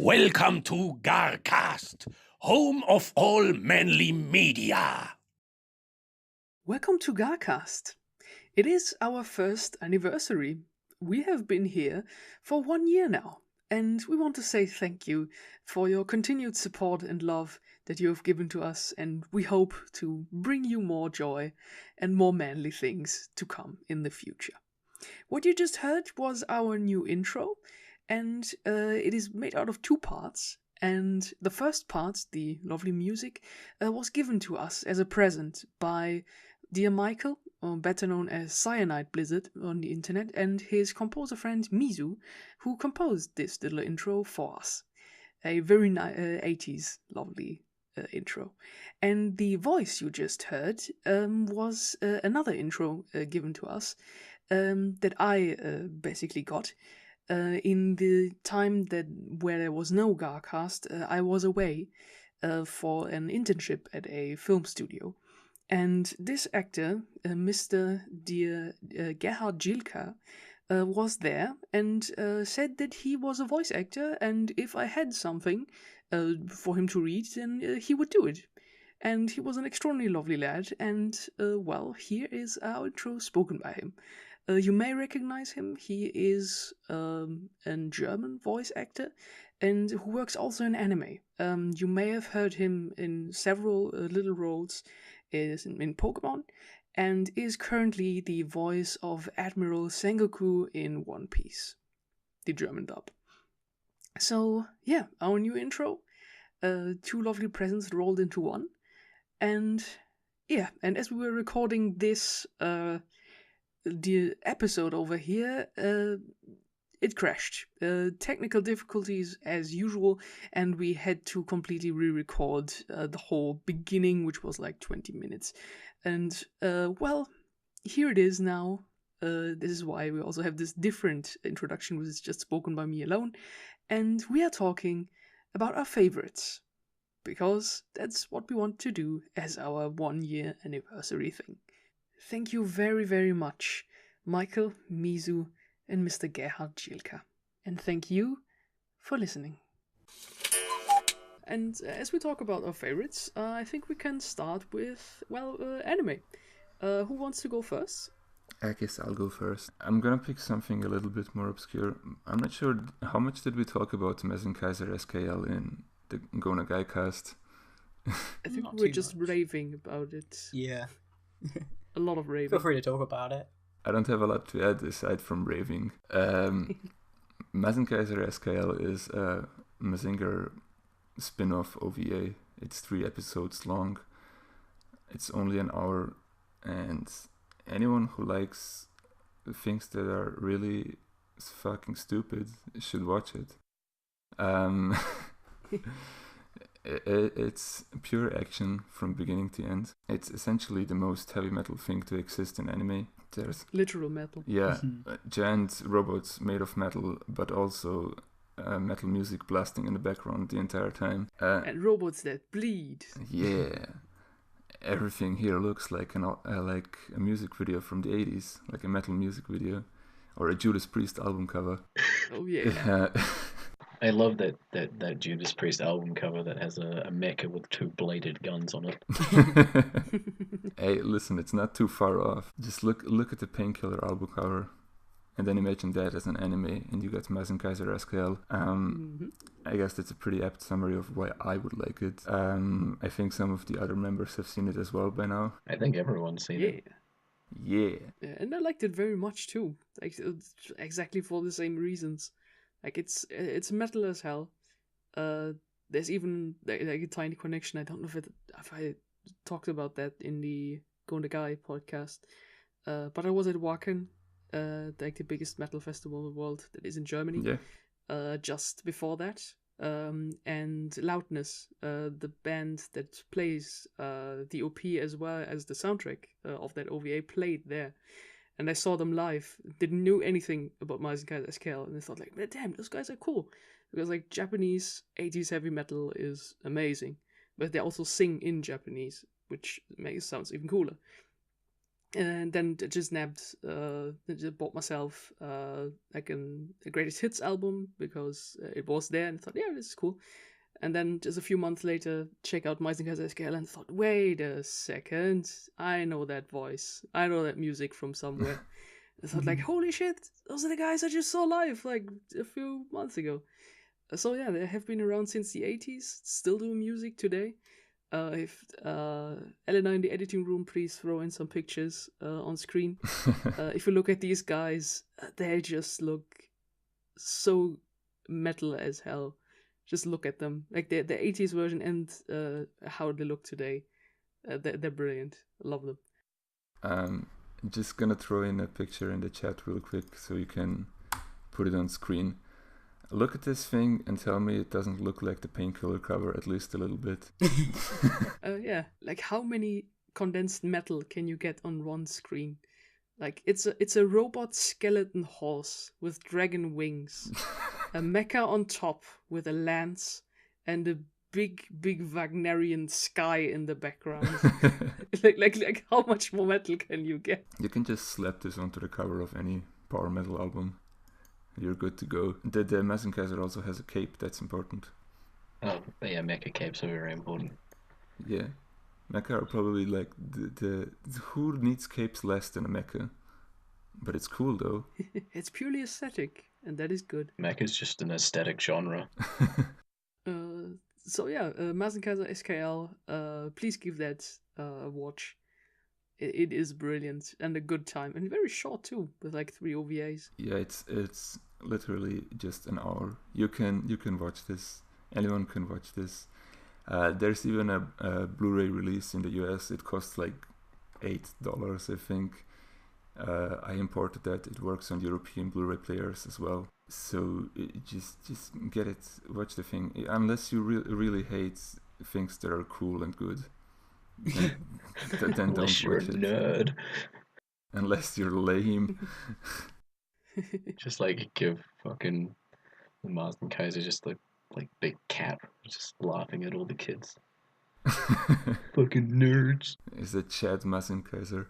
Welcome to GARcast, home of all manly media. Welcome to GARcast. It is our first anniversary. We have been here for 1 year now, and we want to say thank you for your continued support and love that you have given to us, and we hope to bring you more joy and more manly things to come in the future. What you just heard was our new intro, and it is made out of 2 parts. And the first part, the lovely music, was given to us as a present by dear Michael, or better known as Cyanide Blizzard on the internet, and his composer friend Mizu, who composed this little intro for us. A very 80s lovely intro. And the voice you just heard was another intro given to us that I basically got. In the time where there was no GARcast, I was away for an internship at a film studio. And this actor, Mr. Gerhard Jilka, was there and said that he was a voice actor, and if I had something for him to read, then he would do it. And he was an extraordinarily lovely lad, and well, here is our intro spoken by him. You may recognize him. He is a German voice actor and who works also in anime. You may have heard him in several little roles in Pokemon, and is currently the voice of Admiral Sengoku in One Piece, the German dub. So, yeah, our new intro. 2 lovely presents rolled into one. And, yeah, and as we were recording this the episode over here, it crashed. Technical difficulties as usual, and we had to completely re-record the whole beginning, which was like 20 minutes. And, well, here it is now. This is why we also have this different introduction, which is just spoken by me alone. And we are talking about our favorites, because that's what we want to do as our 1 year anniversary thing. Thank you very, very much, Michael, Mizu, and Mr. Gerhard Jilka. And thank you for listening. And as we talk about our favorites, I think we can start with, anime. Who wants to go first? I guess I'll go first. I'm gonna pick something a little bit more obscure. I'm not sure how much did we talk about Mazinkaiser SKL in the GARcast. I think we were just raving about it. Yeah. A lot of raving. Feel free to talk about it. I don't have a lot to add aside from raving. Mazinkaiser SKL is a Mazinger spin-off OVA. It's 3 episodes long. It's only an hour, and anyone who likes things that are really fucking stupid should watch it. It's pure action from beginning to end. It's essentially the most heavy metal thing to exist in anime. There's literal metal. Yeah, giant robots made of metal, but also metal music blasting in the background the entire time. And robots that bleed. Yeah. Everything here looks like like a music video from the 80s, like a metal music video, or a Judas Priest album cover. Oh yeah. I love that Judas Priest album cover that has a mecha with 2 bladed guns on it. Hey, listen, it's not too far off. Just look at the Painkiller album cover, and then imagine that as an anime, and you got Mazinkaiser SKL. I guess that's a pretty apt summary of why I would like it. I think some of the other members have seen it as well by now. I think everyone's seen it. Yeah. And I liked it very much too. Like exactly for the same reasons. Like it's metal as hell. There's even like a tiny connection. I don't know if I talked about that in the Go on the Guy podcast. But I was at Wacken, like the biggest metal festival in the world that is in Germany. Yeah. Just before that. And Loudness, the band that plays the OP as well as the soundtrack of that OVA, played there. And I saw them live, didn't know anything about Mazinkaiser SKL, and I thought, like, damn, those guys are cool. Because, like, Japanese 80s heavy metal is amazing. But they also sing in Japanese, which sounds even cooler. And then just just bought myself like a greatest hits album because it was there, and thought, yeah, this is cool. And then just a few months later, check out Mazinkaiser SKL and thought, wait a second, I know that voice, I know that music from somewhere. I thought, like, holy shit, those are the guys I just saw live like a few months ago. So yeah, they have been around since the 80s, still doing music today. If Elena in the editing room, please throw in some pictures on screen. If you look at these guys, they just look so metal as hell. Just look at them, like the 80s version and how they look today. They're brilliant. I love them. Just gonna throw in a picture in the chat real quick so you can put it on screen. Look at this thing and tell me it doesn't look like the Painkiller cover at least a little bit. Yeah, like how many condensed metal can you get on one screen? Like it's a robot skeleton horse with dragon wings, a mecha on top with a lance, and a big Wagnerian sky in the background. like how much more metal can you get? You can just slap this onto the cover of any power metal album. You're good to go. The Mazinkaiser also has a cape, that's important. Oh, but yeah, mecha capes are very important. Yeah. Mecha are probably like the who needs capes less than a mecha? But it's cool though. It's purely aesthetic, and that is good. Mecha's just an aesthetic genre. So yeah, Mazinkaiser SKL, please give that a watch. It is brilliant and a good time, and very short too, with like 3 OVAs. Yeah, it's literally just an hour. You can watch this. Anyone can watch this. There's even a Blu-ray release in the US. It costs like $8, I think. I imported that. It works on European Blu-ray players as well. So just get it. Watch the thing. Unless you really hate things that are cool and good. Then don't watch you're a nerd. Unless you're lame. Just like give fucking the Mazinkaiser just like big cap, just laughing at all the kids. Fucking nerds. Is it Chad Mazinkaiser?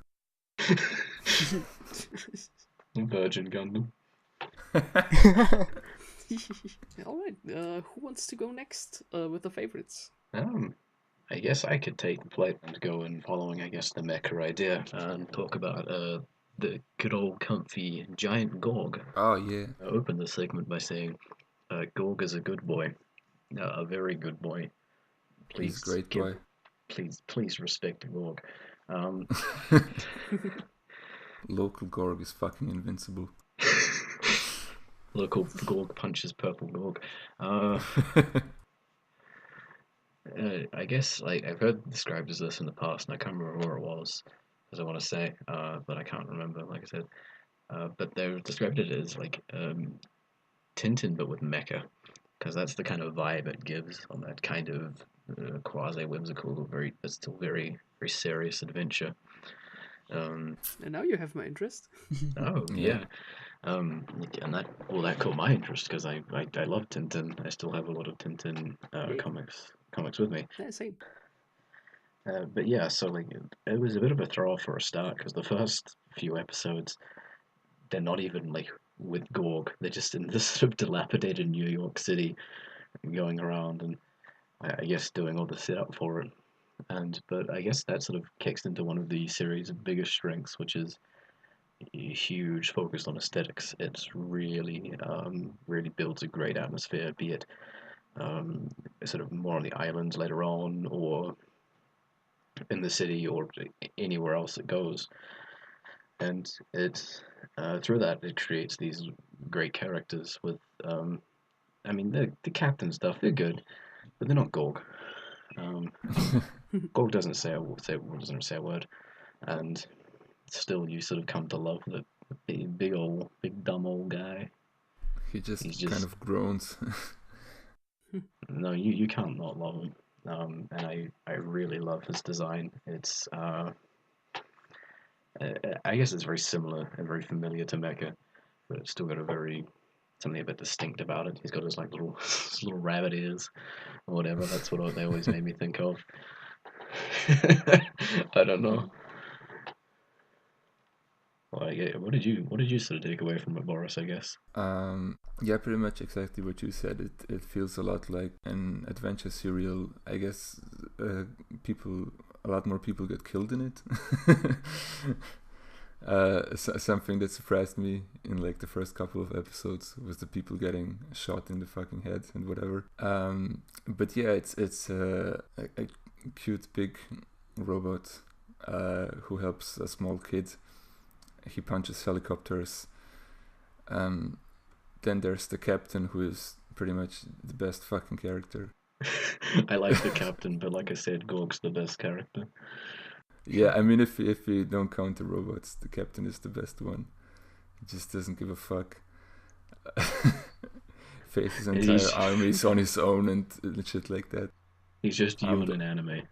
Virgin Gundam. Alright, who wants to go next with the favorites? I guess I could take the plate and go in following, I guess, the mecha idea and talk about the good old comfy giant Gorg. Oh, yeah. I opened the segment by saying, Gorg is a good boy. A very good boy. He's a great boy. Please respect Gorg. Local Gorg is fucking invincible. Local Gorg punches purple Gorg. I guess like I've heard described as this in the past, and I can't remember where it was, as I want to say, but I can't remember. Like I said, but they've described it as like Tintin, but with mecha, because that's the kind of vibe it gives on that kind of quasi whimsical, but still very very serious adventure. And now you have my interest. Oh yeah. And that caught my interest because I love Tintin. I still have a lot of Tintin comics with me. Yeah, same. But yeah, so like it was a bit of a throw off for a start because the first few episodes, they're not even like with Gorg. They're just in this sort of dilapidated New York City, going around and I guess doing all the setup for it. But I guess that sort of kicks into one of the series' biggest strengths, which is huge focus on aesthetics. It's really really builds a great atmosphere, be it sort of more on the islands later on or in the city or anywhere else it goes. And it's through that it creates these great characters with I mean the captain stuff, they're good, but they're not Gorg. Gorg doesn't say a word, and still you sort of come to love the big dumb old guy. He just kind of groans. No, you can't not love him. And I really love his design. It's I guess it's very similar and very familiar to Mecha, but it's still got something a bit distinct about it. He's got his like little rabbit ears or whatever. That's what they always made me think of. I don't know. Like, what did you sort of take away from it, Boris? I guess. Yeah, pretty much exactly what you said. It feels a lot like an adventure serial. I guess a lot more people get killed in it. Something that surprised me in like the first couple of episodes was the people getting shot in the fucking head and whatever. But yeah, it's a cute big robot who helps a small kid. He punches helicopters. Then there's the captain, who is pretty much the best fucking character. I like the captain, but like I said, Gorg's the best character. Yeah, I mean, if you don't count the robots, the captain is the best one. He just doesn't give a fuck. Faces entire armies on his own and shit like that. He's just you in an anime.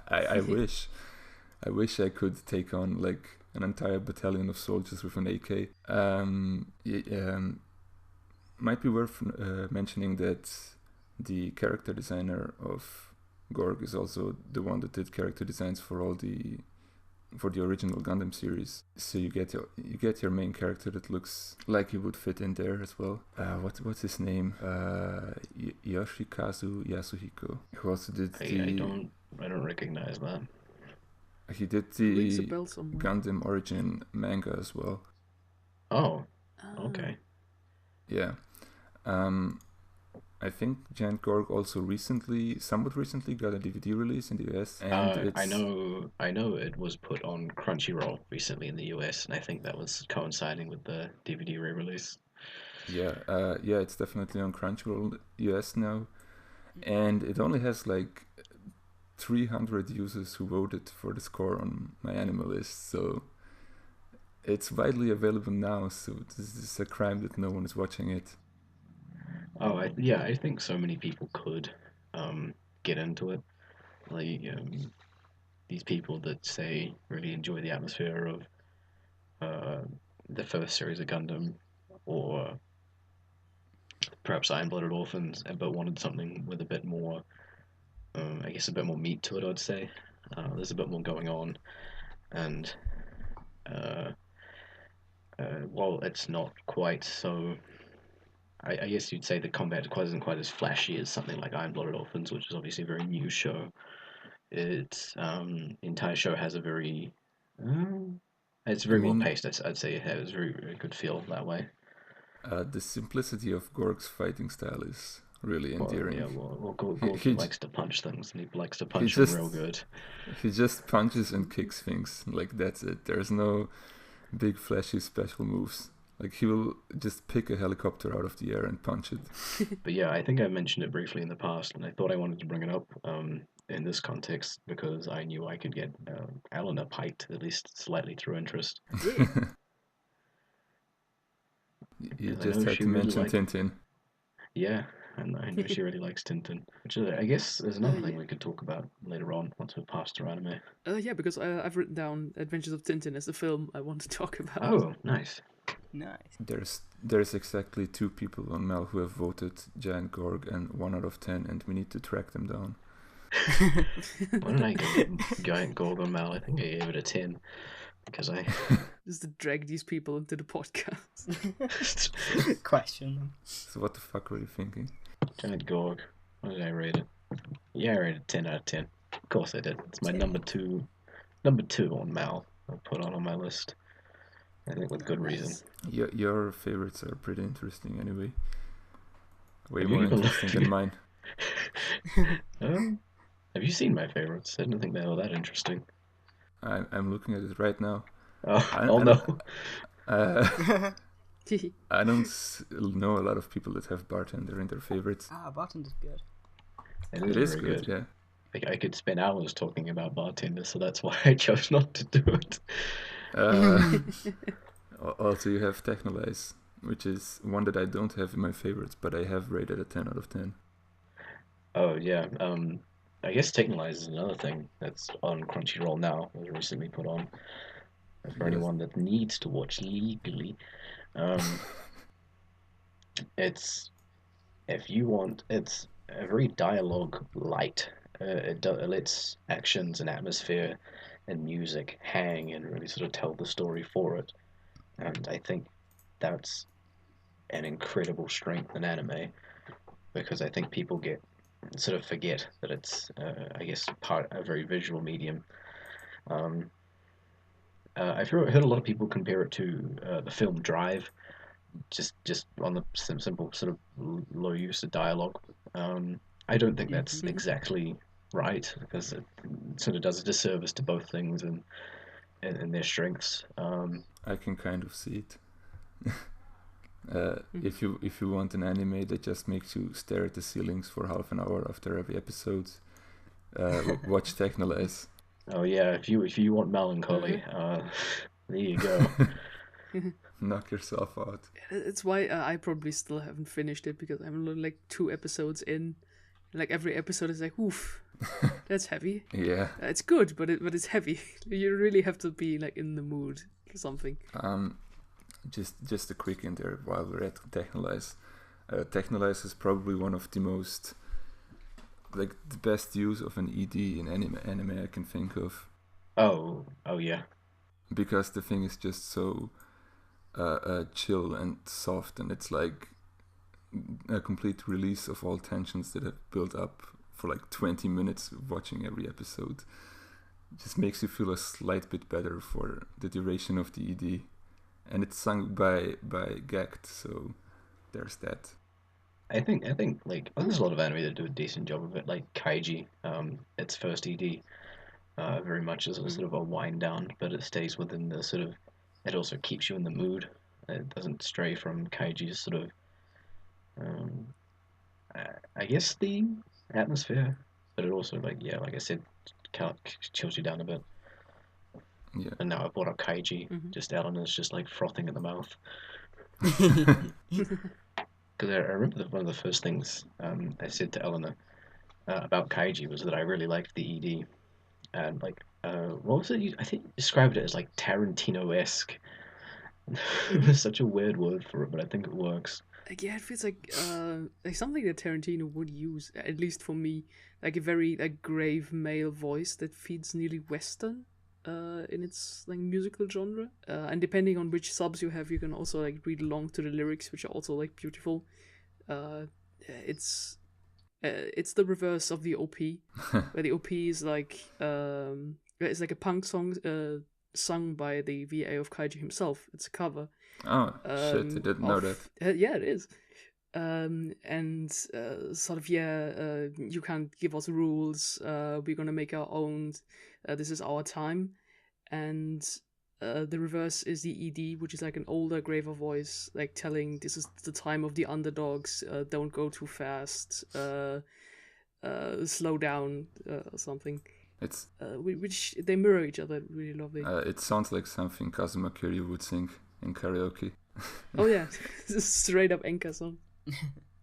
I wish. I wish I could take on like an entire battalion of soldiers with an AK. Might be worth mentioning that the character designer of Gorg is also the one that did character designs for the original Gundam series. So you get your main character that looks like he would fit in there as well. What's his name? Yoshikazu Yasuhiko, who also did I don't recognize that. He did the Gundam Origin manga as well. Oh, okay. Yeah. I think Giant Gorg also somewhat recently got a DVD release in the US. And I know it was put on Crunchyroll recently in the US, and I think that was coinciding with the DVD re-release. Yeah, it's definitely on Crunchyroll US now, and it only has like 300 users who voted for the score on my anime list, so it's widely available now. So this is a crime that no one is watching it. Oh, I think so many people could get into it. Like these people that say really enjoy the atmosphere of the first series of Gundam, or perhaps Iron-Blooded Orphans, but wanted something with a bit more, I guess, a bit more meat to it. I'd say there's a bit more going on, and while it's not quite so. I guess you'd say the combat isn't quite as flashy as something like Iron-Blooded Orphans, which is obviously a very new show. Its entire show has a very, it's very well paced. I'd say it has a very, very good feel that way. The simplicity of Gorg's fighting style is really endearing. Gorg likes to punch things, and he likes to punch them real good. He just punches and kicks things, like that's it. There's no big flashy special moves. Like he will just pick a helicopter out of the air and punch it. But yeah, I think I mentioned it briefly in the past, and I thought I wanted to bring it up in this context because I knew I could get Elena piked, at least slightly through interest. You just had to mention Tintin. Yeah, and I know she really likes Tintin, which I guess is another thing we could talk about later on once we've passed through anime. Yeah, because I've written down Adventures of Tintin as the film I want to talk about. Oh, nice. There's exactly 2 people on Mal who have voted Giant Gorg, and 1 out of 10, and we need to track them down. Why did I give Giant Gorg on Mal? I think I gave it a 10 because I just to drag these people into the podcast. Question them. So what the fuck were you thinking? Giant Gorg. What did I rate it? Yeah, I rated 10 out of 10. Of course I did. It's my number two on Mal. I put on my list. I think with good reason. Your favorites are pretty interesting anyway. Way more interesting than mine. Have you seen my favorites? I didn't think they were that interesting. I'm looking at it right now. No. I don't know a lot of people that have Bartender in their favorites. Bartender's good. It is good, yeah. I could spend hours talking about Bartender, so that's why I chose not to do it. Also, you have Technolize, which is one that I don't have in my favorites, but I have rated a 10 out of 10. Oh, yeah. I guess Technolize is another thing that's on Crunchyroll now. It was recently put on. For anyone that needs to watch legally. It's a very dialogue light. Its actions and atmosphere and music hang and really sort of tell the story for it. And I think that's an incredible strength in anime, because I think people sort of forget that it's, I guess, a very visual medium. I've heard a lot of people compare it to the film Drive, just on the simple sort of low use of dialogue. I don't think that's exactly right, because it sort of does a disservice to both things and their strengths. I can kind of see it. If you want an anime that just makes you stare at the ceilings for half an hour after every episode, watch Technolize. Oh yeah, if you want melancholy, there you go. Knock yourself out. It's why I probably still haven't finished it, because I'm only like 2 episodes in. Like every episode is like, oof, that's heavy. Yeah. It's good, but it's heavy. You really have to be like in the mood for something. Just a quick in there while we're at Technolize. Technolize is probably one of the most, like, the best use of an ED in anime I can think of. Oh yeah. Because the thing is just so chill and soft, and it's like a complete release of all tensions that have built up for like 20 minutes watching every episode. It just makes you feel a slight bit better for the duration of the ED. And it's sung by GARcast, so there's that. I think like there's a lot of anime that do a decent job of it, like Kaiji. Its first ED very much as a sort of a wind down, but it stays within the sort of. It also keeps you in the mood. It doesn't stray from Kaiji's sort of. I guess the atmosphere, but it also like I said, chills you down a bit. Yeah. And now I brought up Kaiji. Just Elena's just like frothing at the mouth. Because I remember one of the first things I said to Elena about Kaiji was that I really liked the ED, and like what was it? I think you described it as like Tarantino-esque. It's such a weird word for it, but I think it works. Yeah, it feels like something that Tarantino would use, at least for me, like a very like grave male voice that feels nearly Western in its like musical genre. And depending on which subs you have, you can also like read along to the lyrics, which are also like beautiful. It's the reverse of the OP, where the OP is like it's like a punk song sung by the VA of Kaiji himself. It's a cover. Oh, shit, I didn't know that. Yeah, it is. And sort of, you can't give us rules. We're going to make our own. This is our time. And the reverse is the ED, which is like an older, graver voice, like telling this is the time of the underdogs. Don't go too fast. Slow down, or something. It's which they mirror each other really lovely. It sounds like something Kazuma Kiryu would sing in karaoke. Oh yeah, this is straight up Enka song.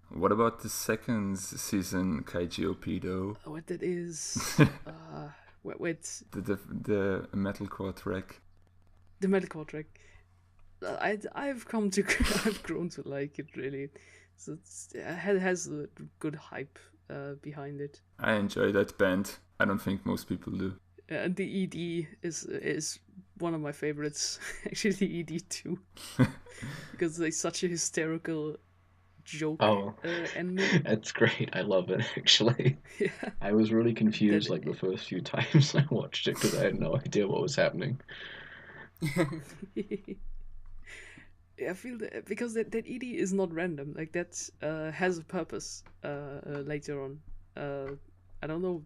What about the second season Kaiji OP though? What that is? Wait. The metalcore track. The metalcore track. I've grown to like it really. So it has a good hype behind it. I enjoy that band. I don't think most people do. And the ED is one of my favorites. Actually, the ED too, because it's such a hysterical joke. Oh, ending. It's great. I love it actually. Yeah. I was really confused like the first few times I watched it because I had no idea what was happening. I feel that because that ED is not random. Like that has a purpose later on. I don't know.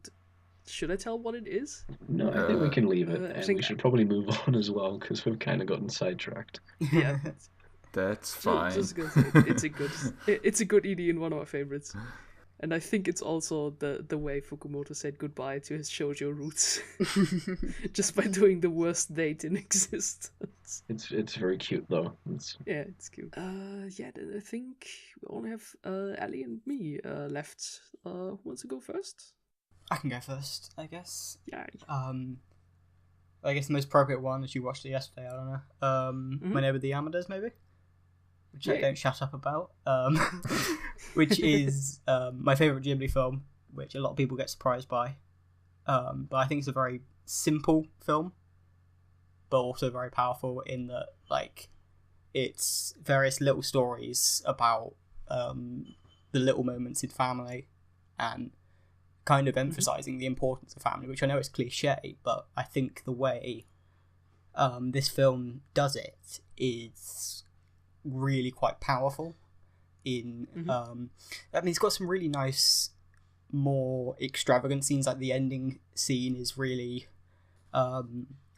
Should I tell what it is? No, I think we can leave it, and we we should probably move on as well because we've kind of gotten sidetracked. Yeah, that's fine. Just gonna say, it's a good ED and one of my favorites, and I think it's also the way Fukumoto said goodbye to his shoujo roots, just by doing the worst date in existence. It's very cute though. Yeah, it's cute. Yeah, then I think we only have Ali and me left. Who wants to go first? I can go first, I guess. Yeah. I guess the most appropriate one is you watched it yesterday, I don't know. Whenever the Yamadas, maybe? Which I don't shut up about. Which is my favourite Ghibli film, which a lot of people get surprised by. But I think it's a very simple film, but also very powerful in that, like, it's various little stories about the little moments in family and kind of emphasizing the importance of family, which I know is cliche, but I think the way this film does it is really quite powerful. I mean, it's got some really nice, more extravagant scenes. Like the ending scene is really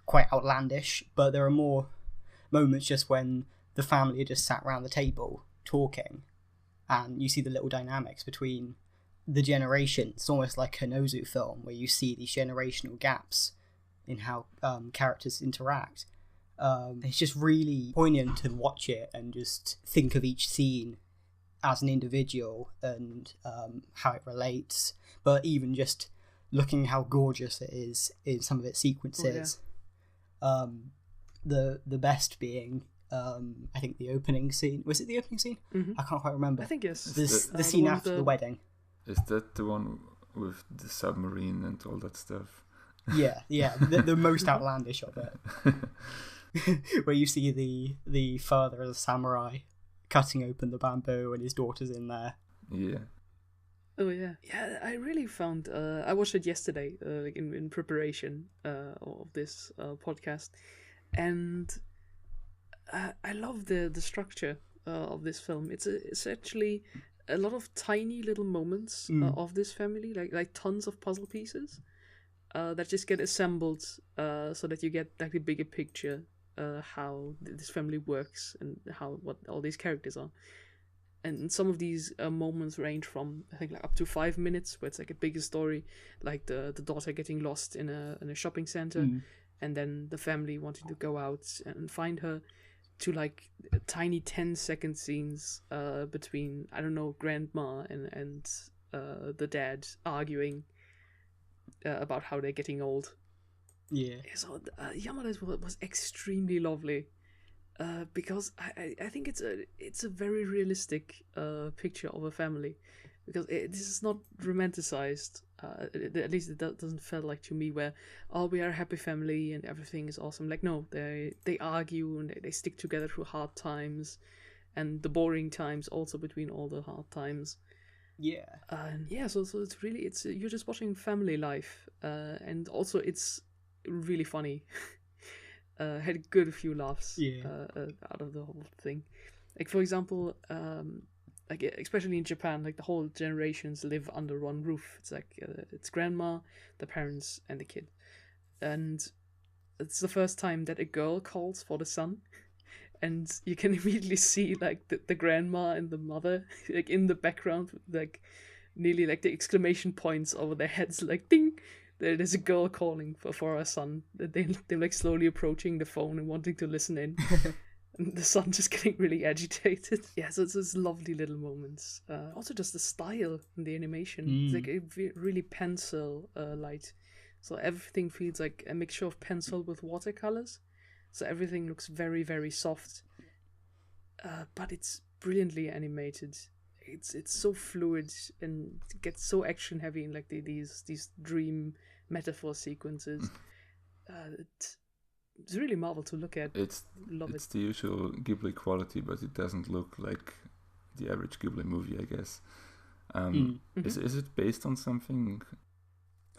quite outlandish, but there are more moments just when the family are just sat around the table talking, and you see the little dynamics between the generations. It's almost like a Nozu film where you see these generational gaps in how characters interact. It's just really poignant to watch it and just think of each scene as an individual and how it relates. But even just looking how gorgeous it is in some of its sequences. The best being I think the opening scene. Was it the opening scene? I can't quite remember. I think yes. The scene after the wedding. Is that the one with the submarine and all that stuff? Yeah, the most outlandish of it. Where you see the father as a samurai cutting open the bamboo and his daughter's in there. Yeah. Oh yeah. I really found. I watched it yesterday, like in preparation of this podcast, and I love the structure of this film. It's actually a lot of tiny little moments of this family, like tons of puzzle pieces that just get assembled so that you get like the bigger picture, how this family works and what all these characters are. And some of these moments range from, I think, like up to 5 minutes, where it's like a bigger story, like the daughter getting lost in a shopping center, and then the family wanting to go out and find her, to like tiny 10-second scenes between, I don't know, grandma and the dad arguing about how they're getting old. Yeah. So Yamadas was extremely lovely. Because I think it's a very realistic picture of a family, because this is not romanticized. At least it doesn't feel like to me where we are a happy family and everything is awesome. Like no, they argue and they stick together through hard times, and the boring times also between all the hard times. Yeah. So it's really you're just watching family life, and also it's really funny. Had a good few laughs out of the whole thing. Like for example, like especially in Japan, like the whole generations live under one roof. It's like it's grandma, the parents, and the kid, and it's the first time that a girl calls for the son, and you can immediately see like the grandma and the mother like in the background, like nearly like the exclamation points over their heads, like ding. There's a girl calling for her son. They're like slowly approaching the phone and wanting to listen in. And the son just getting really agitated. Yeah, so it's lovely little moments. Also just the style in the animation. It's like a really pencil light. So everything feels like a mixture of pencil with watercolors. So everything looks very, very soft. But it's brilliantly animated. It's so fluid and gets so action heavy in like these dream metaphor sequences. It's really marvel to look at. It's the usual Ghibli quality, but it doesn't look like the average Ghibli movie, I guess. Is it based on something?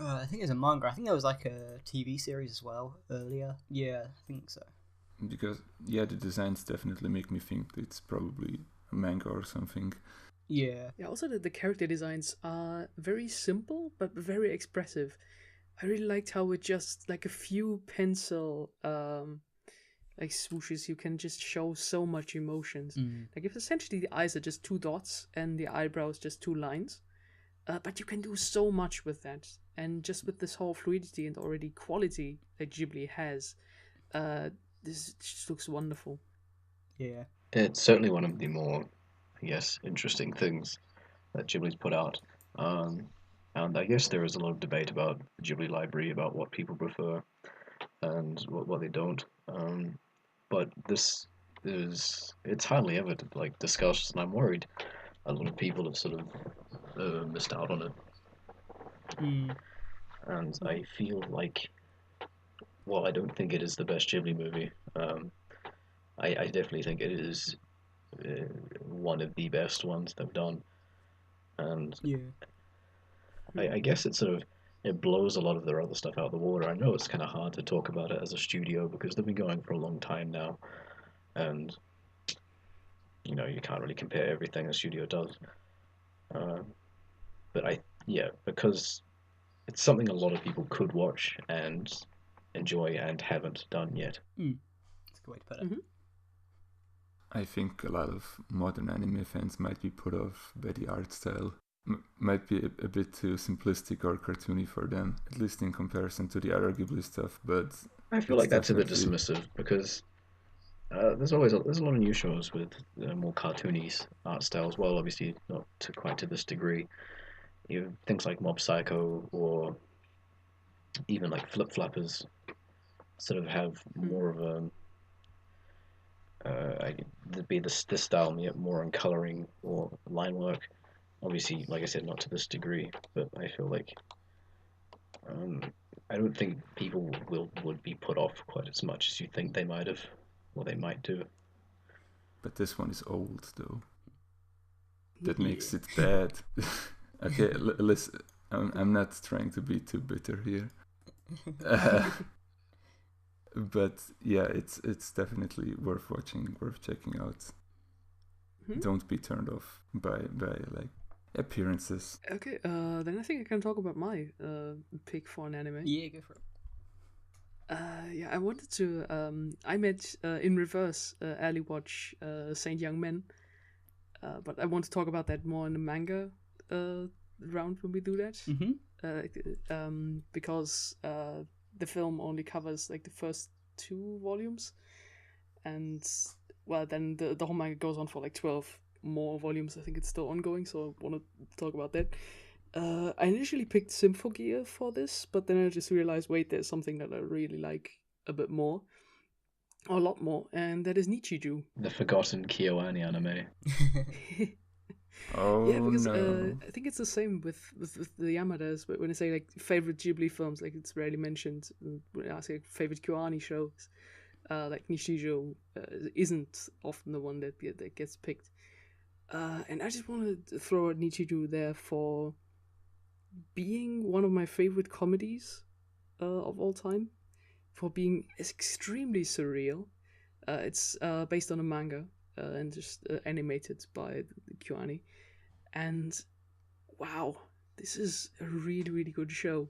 I think it's a manga. I think there was like a TV series as well earlier. Yeah, I think so. Because the designs definitely make me think it's probably a manga or something. Yeah. Also the character designs are very simple but very expressive. I really liked how with just like a few pencil like swooshes you can just show so much emotions. Like if essentially the eyes are just 2 dots and the eyebrows just 2 lines. But you can do so much with that. And just with this whole fluidity and already quality that Ghibli has, this just looks wonderful. Yeah. It's certainly one of the more, I guess, interesting things that Ghibli's put out. And I guess there is a lot of debate about the Ghibli library, about what people prefer and what they don't. But this it's hardly ever like discussed, and I'm worried a lot of people have sort of missed out on it. And I feel like while I don't think it is the best Ghibli movie, I definitely think it is one of the best ones they've done. And Yeah. I guess it blows a lot of their other stuff out of the water. I know it's kind of hard to talk about it as a studio because they've been going for a long time now, and you can't really compare everything a studio does. But because it's something a lot of people could watch and enjoy and haven't done yet. That's a good way to put it. Mm-hmm. I think a lot of modern anime fans might be put off by the art style. Might be a bit too simplistic or cartoony for them, at least in comparison to the other Ghibli stuff. But I feel like that's a bit dismissive because there's a lot of new shows with more cartoony art styles. Well, obviously not quite to this degree. Things like Mob Psycho or even like Flip Flappers sort of have more of a this style, more on coloring or line work. Obviously, like I said, not to this degree, but I feel like I don't think people would be put off quite as much as you think they might have, or they might do. But this one is old, though. That makes it bad. Okay, listen. I'm not trying to be too bitter here. But yeah, it's definitely worth watching, worth checking out. Don't be turned off by like appearances. Okay, then I think I can talk about my pick for an anime. Yeah, go for it. I wanted to. I made in reverse early watch Saint Young Men, but I want to talk about that more in the manga round when we do that. Because the film only covers like the first 2 volumes, and well, then the whole manga goes on for like 12 more volumes. I think it's still ongoing, so I want to talk about that. I initially picked Symphogear for this, but then I just realized, wait, there's something that I really like a bit more, or a lot more, and that is Nichijou. The forgotten Kyoani anime. Oh, yeah, because no. I think it's the same with the Yamadas. But when I say like favorite Ghibli films, like it's rarely mentioned. When I say favorite Kyoani shows, like Nichijou isn't often the one that gets picked. And I just wanted to throw Nichijou there for being one of my favorite comedies of all time, for being extremely surreal. It's based on a manga and just animated by Kyoani. And wow, this is a really, really good show.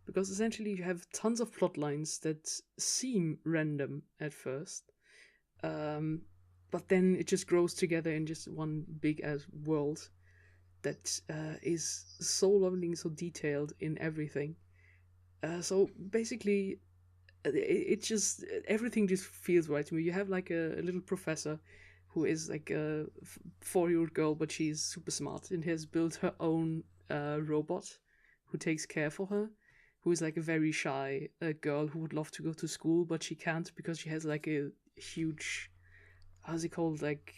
Because essentially you have tons of plot lines that seem random at first. But then it just grows together in just one big ass world that is so lovely and so detailed in everything. So basically, it just everything just feels right to me. You have like a little professor who is like a 4-year-old girl, but she's super smart and has built her own robot who takes care for her. Who is like a very shy girl who would love to go to school, but she can't because she has like a huge, how's it called, like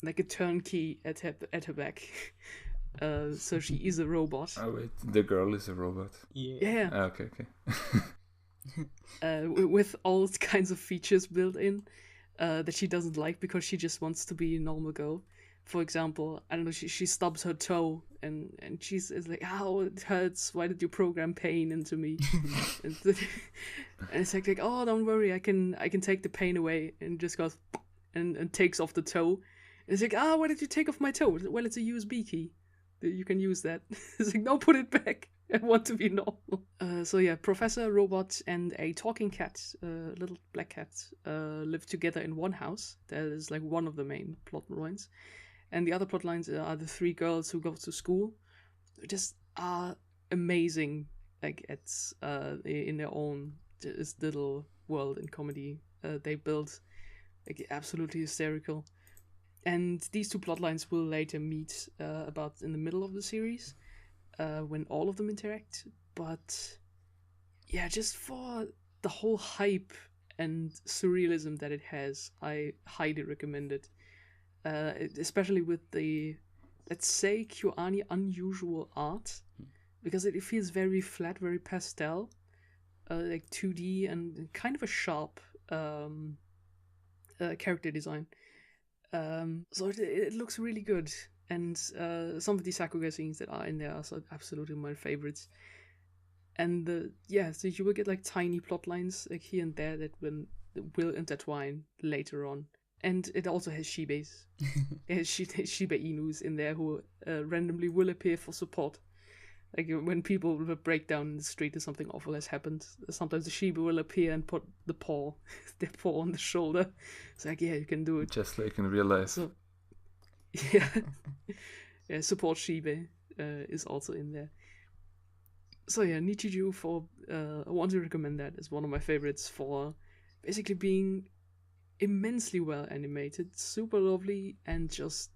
a turnkey at her back. So she is a robot. Oh wait, the girl is a robot. Yeah. Okay. With all kinds of features built in that she doesn't like because she just wants to be a normal girl. For example, I don't know, she stubs her toe and she's like, "Ow, it hurts. Why did you program pain into me?" and it's like, "Oh, don't worry, I can take the pain away," and just goes and takes off the toe. And it's like, "Why did you take off my toe?" Well, it's a USB key. You can use that. It's like, "No, put it back. I want to be normal." So yeah, Professor, Robot, and a talking cat, little black cat, live together in one house. That is like one of the main plot lines. And the other plot lines are the 3 girls who go to school. Just are amazing, like it's in their own just little world and comedy they build, like absolutely hysterical. And these 2 plot lines will later meet about in the middle of the series, when all of them interact. But yeah, just for the whole hype and surrealism that it has, I highly recommend it. Especially with the, let's say, Kyoani unusual art, because it feels very flat, very pastel, like 2D and kind of a sharp character design. So it looks really good, and some of the Sakuga scenes that are in there are absolutely my favorites. And so you will get like tiny plot lines like here and there that will intertwine later on. And it also has shibes. It has Shiba Inus in there who randomly will appear for support. Like when people will break down in the street or something awful has happened, sometimes the Shiba will appear and put their paw on the shoulder. It's like, yeah, you can do it. Just like in real life. So, yeah. Yeah, support Shiba is also in there. So yeah, Nichijou I want to recommend that as one of my favorites for basically being immensely well animated, super lovely, and just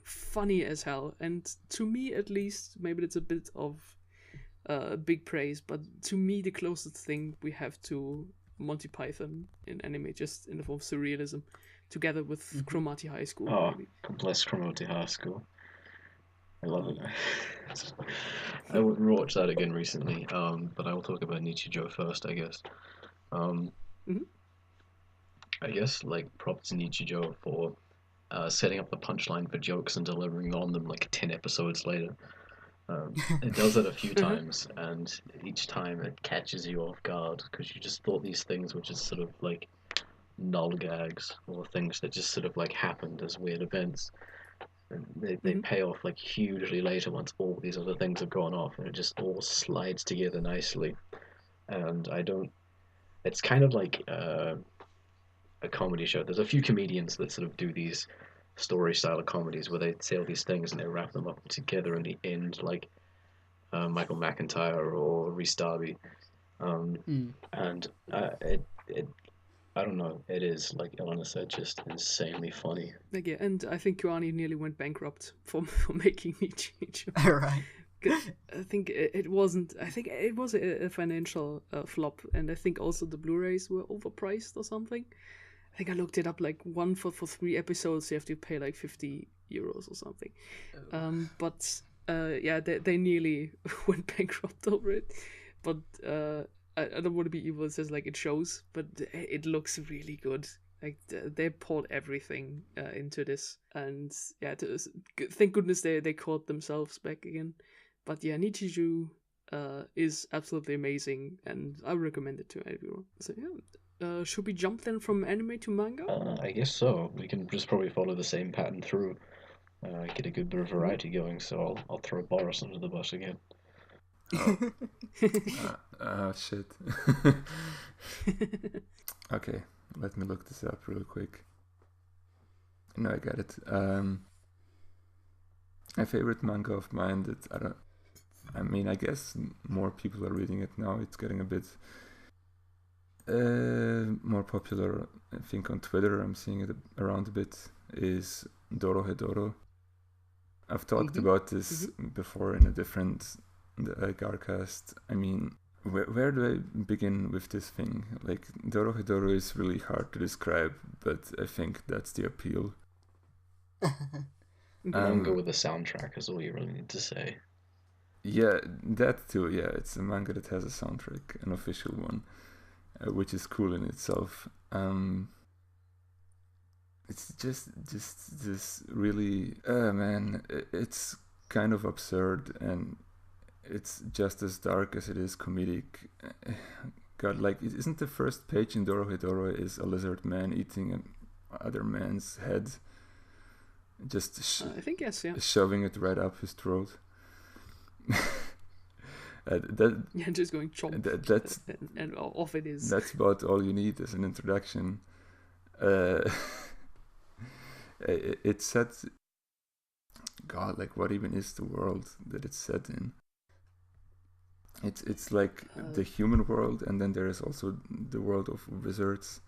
funny as hell. And to me, at least, maybe that's a bit of big praise, but to me, the closest thing we have to Monty Python in anime, just in the form of surrealism, together with Cromartie High School. Oh, maybe. bless Cromartie High School. I love it. I watched that again recently, but I will talk about Nichijou first, I guess. I guess, like, props to Nichijou for setting up the punchline for jokes and delivering on them like 10 episodes later. It does it a few times, and each time it catches you off guard because you just thought these things were just sort of like null gags or things that just sort of like happened as weird events. And they pay off like hugely later once all these other things have gone off, and it just all slides together nicely. And it's kind of like a comedy show. There's a few comedians that sort of do these story style of comedies where they say all these things and they wrap them up together in the end, like Michael McIntyre or Rhys Darby. And it I don't know, it is, like Elena said, just insanely funny. Like, yeah, and I think Kyoani nearly went bankrupt for making Nichijou. Right. I think it wasn't. I think it was a financial flop, and I think also the Blu-rays were overpriced or something. I think I looked it up. Like one for 3 episodes, you have to pay like €50 or something. But they nearly went bankrupt over it. But I don't want to be evil. It says like it shows, but it looks really good. Like they poured everything into this, and yeah, thank goodness they caught themselves back again. But yeah, Nichijou is absolutely amazing, and I recommend it to everyone. So yeah, should we jump then from anime to manga? I guess so. We can just probably follow the same pattern through, get a good bit of variety going. So I'll throw Boris under the bus again. Shit. Okay, let me look this up real quick. No, I got it. My favorite manga of mine that I guess more people are reading it now. It's getting a bit more popular. I think on Twitter I'm seeing it around a bit, is Dorohedoro. I've talked about this before in a different GARcast. I mean, where do I begin with this thing? Like, Dorohedoro is really hard to describe, but I think that's the appeal. Manga with a soundtrack is all you really need to say. Yeah, that too. Yeah, it's a manga that has a soundtrack, an official one, which is cool in itself. It's just this really, man, it's kind of absurd, and it's just as dark as it is comedic. God, like, isn't the first page in Dorohedoro is a lizard man eating another man's head? Just I think yes, yeah. Shoving it right up his throat. Just going chomp. That's and off it is. That's about all you need as an introduction. It's set. God, like, what even is the world that it's set in? It's like the human world, and then there is also the world of wizards,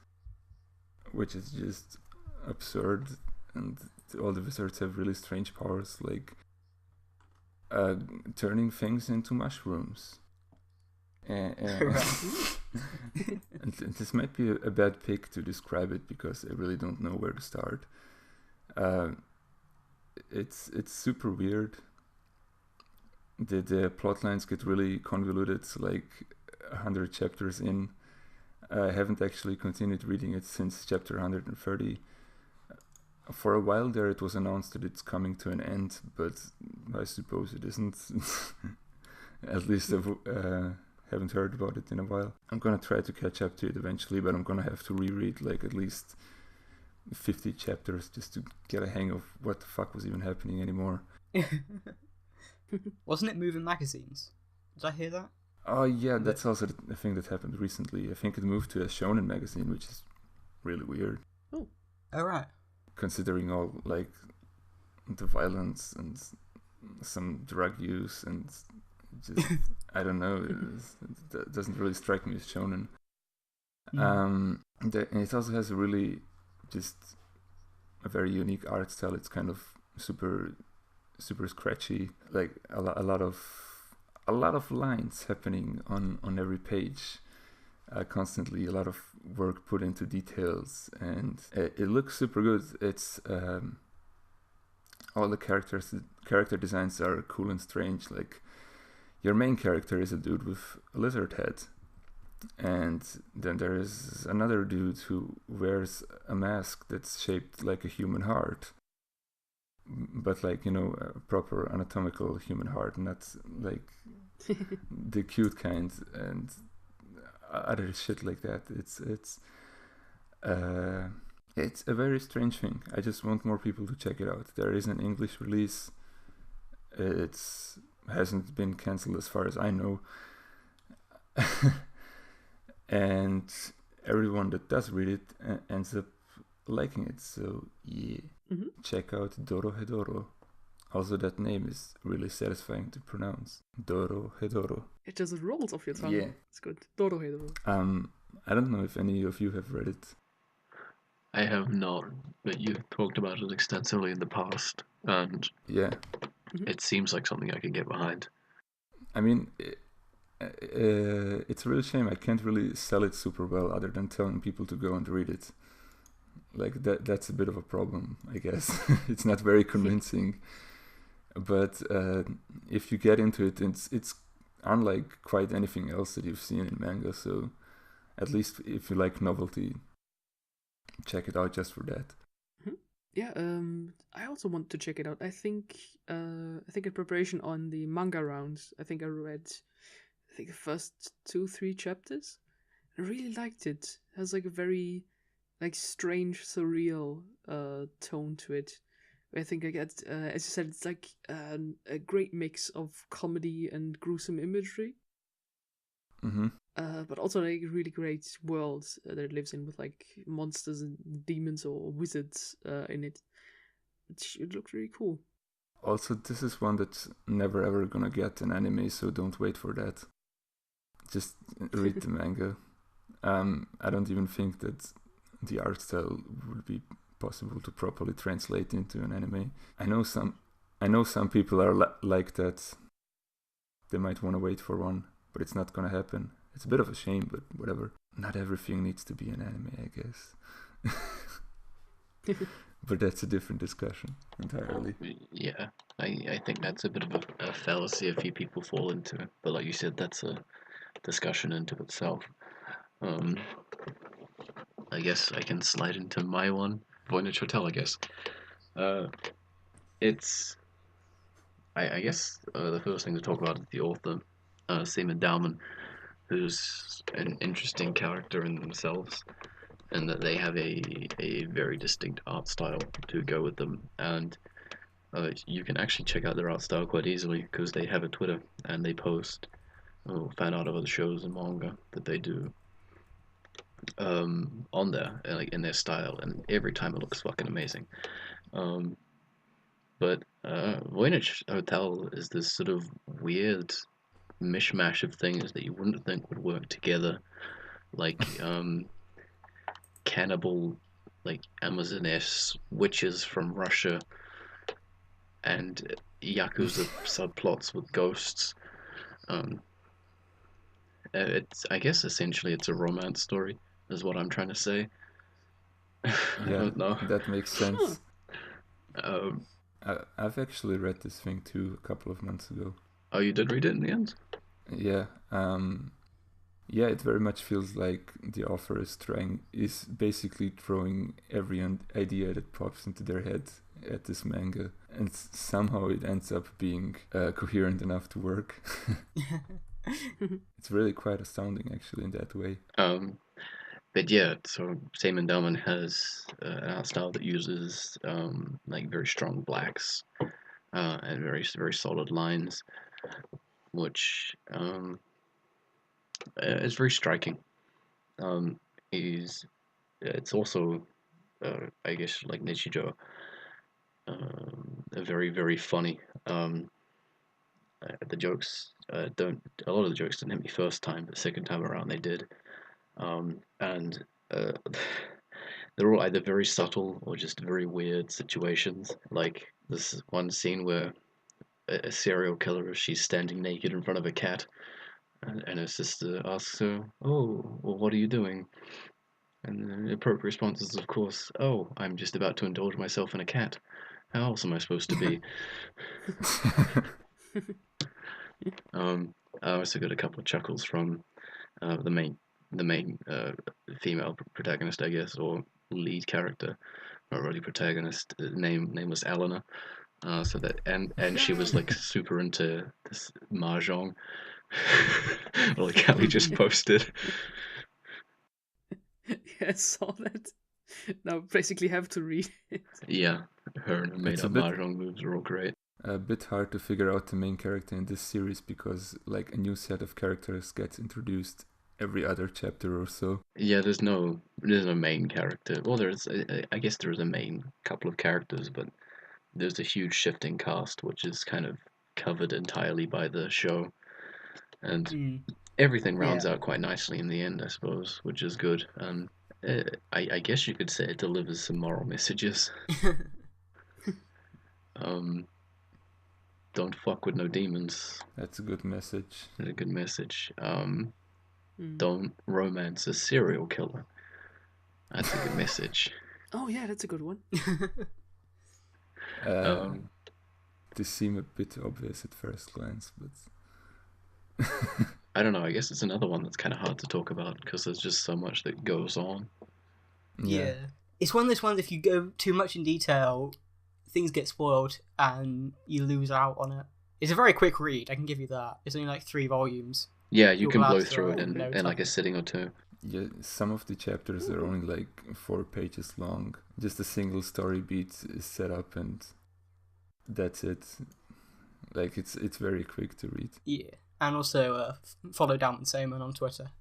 which is just absurd, and all the wizards have really strange powers, like turning things into mushrooms. And this might be a bad pick to describe it, because I really don't know where to start. It's super weird. The plot lines get really convoluted. Like, 100 chapters in. I haven't actually continued reading it since chapter 130. For a while there it was announced that it's coming to an end, but I suppose it isn't. At least I haven't heard about it in a while. I'm gonna try to catch up to it eventually, but I'm gonna have to reread like at least 50 chapters just to get a hang of what the fuck was even happening anymore. Wasn't it moving magazines? Did I hear that? Oh yeah, that's also the thing that happened recently. I think it moved to a shonen magazine, which is really weird. Oh. Alright. Considering all like the violence and some drug use and just I don't know, it doesn't really strike me as shonen. And it also has a really just a very unique art style. It's kind of super scratchy, like a lot of lines happening on every page, constantly a lot of work put into details, and it looks super good. It's all the character designs are cool and strange. Like your main character is a dude with a lizard head, and then there is another dude who wears a mask that's shaped like a human heart, but like, you know, a proper anatomical human heart, not like the cute kind and other shit like that. It's a very strange thing. I just want more people to check it out. There is an English release. It's hasn't been cancelled as far as I know. And everyone that does read it ends up liking it. So yeah, check out Dorohedoro. Also, that name is really satisfying to pronounce. Dorohedoro. It just rolls off your tongue. Yeah. It's good. Dorohedoro. I don't know if any of you have read it. I have not, but you've talked about it extensively in the past, and Yeah. it seems like something I could get behind. I mean, it's a real shame I can't really sell it super well other than telling people to go and read it. Like, that's a bit of a problem, I guess. It's not very convincing. But if you get into it, it's unlike quite anything else that you've seen in manga, so at least if you like novelty, check it out just for that. Yeah, I also want to check it out. I think in preparation on the manga rounds, I think I read the first 2-3 chapters. I really liked it. It has like a very like strange, surreal tone to it. I think I get, as you said, it's like a great mix of comedy and gruesome imagery. But also like a really great world that it lives in, with like monsters and demons or wizards in it. It looks really cool. Also, this is one that's never ever gonna get an anime, so don't wait for that. Just read the manga. I don't even think that the art style would be possible to properly translate into an anime. I know some people are like that. They might want to wait for one, but it's not gonna happen. It's a bit of a shame, but whatever. Not everything needs to be an anime, I guess. But that's a different discussion entirely. Yeah, I think that's a bit of a fallacy a few people fall into. But like you said, that's a discussion into itself. I guess I can slide into my one. Voynich Hotel, I guess. It's... I guess the first thing to talk about is the author, Seaman Dowman, who's an interesting character in themselves, and that they have a very distinct art style to go with them. And you can actually check out their art style quite easily, because they have a Twitter, and they post fan art of other shows and manga that they do on there, like in their style, and every time it looks fucking amazing. But Voynich Hotel is this sort of weird mishmash of things that you wouldn't think would work together, like cannibal, like Amazoness witches from Russia, and Yakuza subplots with ghosts. It's, I guess, essentially it's a romance story, is what I'm trying to say. Yeah, that makes sense. Um, I've actually read this thing too a couple of months ago. Oh, you did read it in the end? Yeah, Yeah, it very much feels like the author is basically throwing every idea that pops into their head at this manga, and somehow it ends up being coherent enough to work. It's really quite astounding, actually, in that way. But yeah, so Seaman Delman has an art style that uses like very strong blacks and very very solid lines, which is very striking. It's also I guess like Nichijou, very very funny. The jokes don't a lot of the jokes didn't hit me first time, but second time around they did. And they're all either very subtle or just very weird situations. Like this one scene where a serial killer, she's standing naked in front of a cat, and her sister asks her, "Oh, well, what are you doing?" And the appropriate response is, of course, "Oh, I'm just about to indulge myself in a cat. How else am I supposed to be?" I also got a couple of chuckles from the main female protagonist, I guess, or lead character, not really protagonist. Name was Elena. So that and she was like super into this mahjong, like how we just posted. Yeah, I saw that. Now basically have to read it. Yeah, her and her made up bit- mahjong moves are all great. A bit hard to figure out the main character in this series because like a new set of characters gets introduced every other chapter or so. Yeah, there's no main character. Well, I guess there is a main couple of characters, but there's a huge shifting cast, which is kind of covered entirely by the show, and everything rounds out quite nicely in the end, I suppose, which is good. And I guess you could say it delivers some moral messages. Don't fuck with no demons. That's a good message. That's a good message. Don't romance a serial killer. That's a good message. Oh yeah, that's a good one. This seemed a bit obvious at first glance, but I don't know. I guess it's another one that's kind of hard to talk about because there's just so much that goes on. Yeah. It's one of those ones, if you go too much in detail, things get spoiled and you lose out on it. It's a very quick read, I can give you that. It's only like 3 volumes. Yeah, you You'll can blow blast through it through it in like a sitting or two. Yeah, some of the chapters are only like 4 pages long. Just a single story beat is set up and that's it. Like it's very quick to read. Yeah. And also follow Dalman Simon on Twitter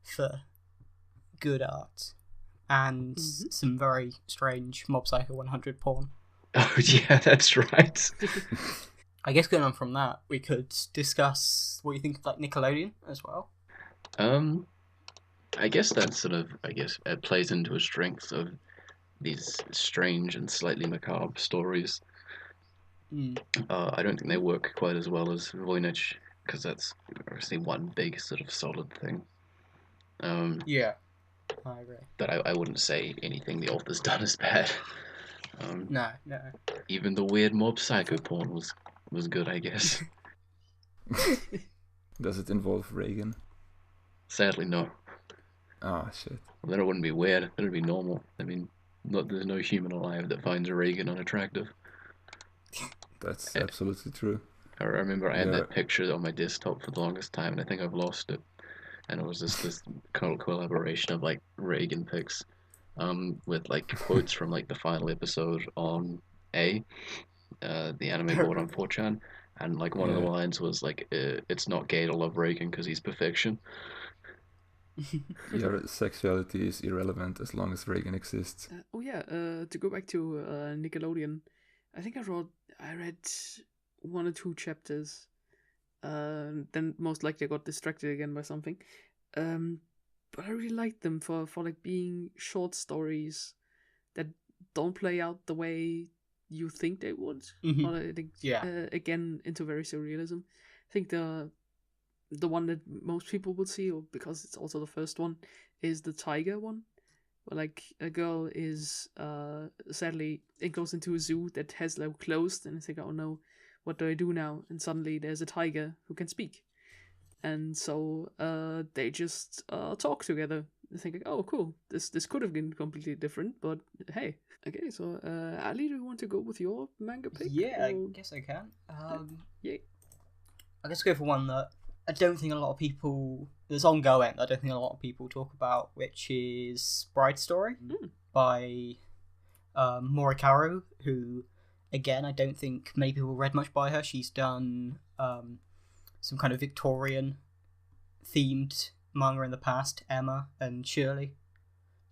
for good art and some very strange Mob Psycho 100 porn. Oh yeah, that's right. I guess going on from that, we could discuss what you think of like Nickelodeon as well. I guess that sort of it plays into a strength of these strange and slightly macabre stories. I don't think they work quite as well as Voynich because that's obviously one big sort of solid thing. Yeah, I agree. But I wouldn't say anything the author's done is bad. No. Even the weird Mob Psycho porn was good, I guess. Does it involve Reagan? Sadly, no. Ah, shit. Well, then it wouldn't be weird. Then it'd be normal. I mean, there's no human alive that finds Reagan unattractive. That's absolutely true. I remember I had that picture on my desktop for the longest time, and I think I've lost it. And it was just this collaboration of like Reagan pics, with like quotes from like the final episode on the anime board on 4chan, and like one of the lines was like, "It's not gay to love Reagan because he's perfection." Your sexuality is irrelevant as long as Reagan exists. To go back to Nickelodeon, I think I read 1 or 2 chapters. Then most likely I got distracted again by something. But I really liked them for like being short stories that don't play out the way you think they would. Or I think, again, into very surrealism. I think the one that most people would see, or because it's also the first one, is the tiger one. Where like a girl is sadly it goes into a zoo that has like closed, and I think, oh no, what do I do now? And suddenly there's a tiger who can speak. and so they just talk together, thinking, "Oh, cool! This could have been completely different, but hey." Okay, so Ali, do you want to go with your manga pick? Yeah, or... I guess I can. Yeah. I guess go for one that I don't think a lot of people, that's ongoing, I don't think a lot of people talk about, which is Bride Story by Morikaru, who, again, I don't think many people read much by her. She's done some kind of Victorian themed manga in the past, Emma and Shirley,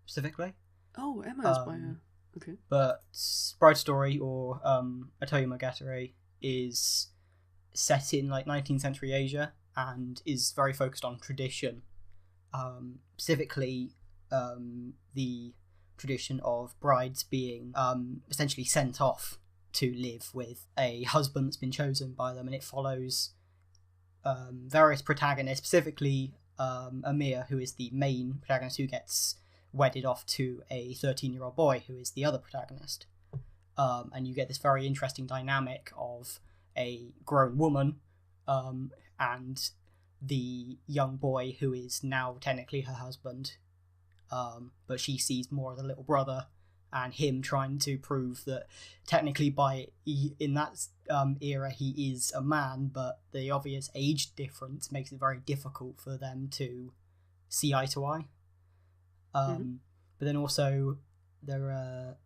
specifically. Oh, Emma is by her. Okay. But Bride Story, or Otoyemegatari, is set in like 19th century Asia and is very focused on tradition, specifically the tradition of brides being essentially sent off to live with a husband that's been chosen by them, and it follows various protagonists, specifically Amir, who is the main protagonist, who gets wedded off to a 13-year-old boy who is the other protagonist, and you get this very interesting dynamic of a grown woman and the young boy who is now technically her husband, but she sees more as a little brother, and him trying to prove that technically in that era he is a man, but the obvious age difference makes it very difficult for them to see eye to eye. But then also there are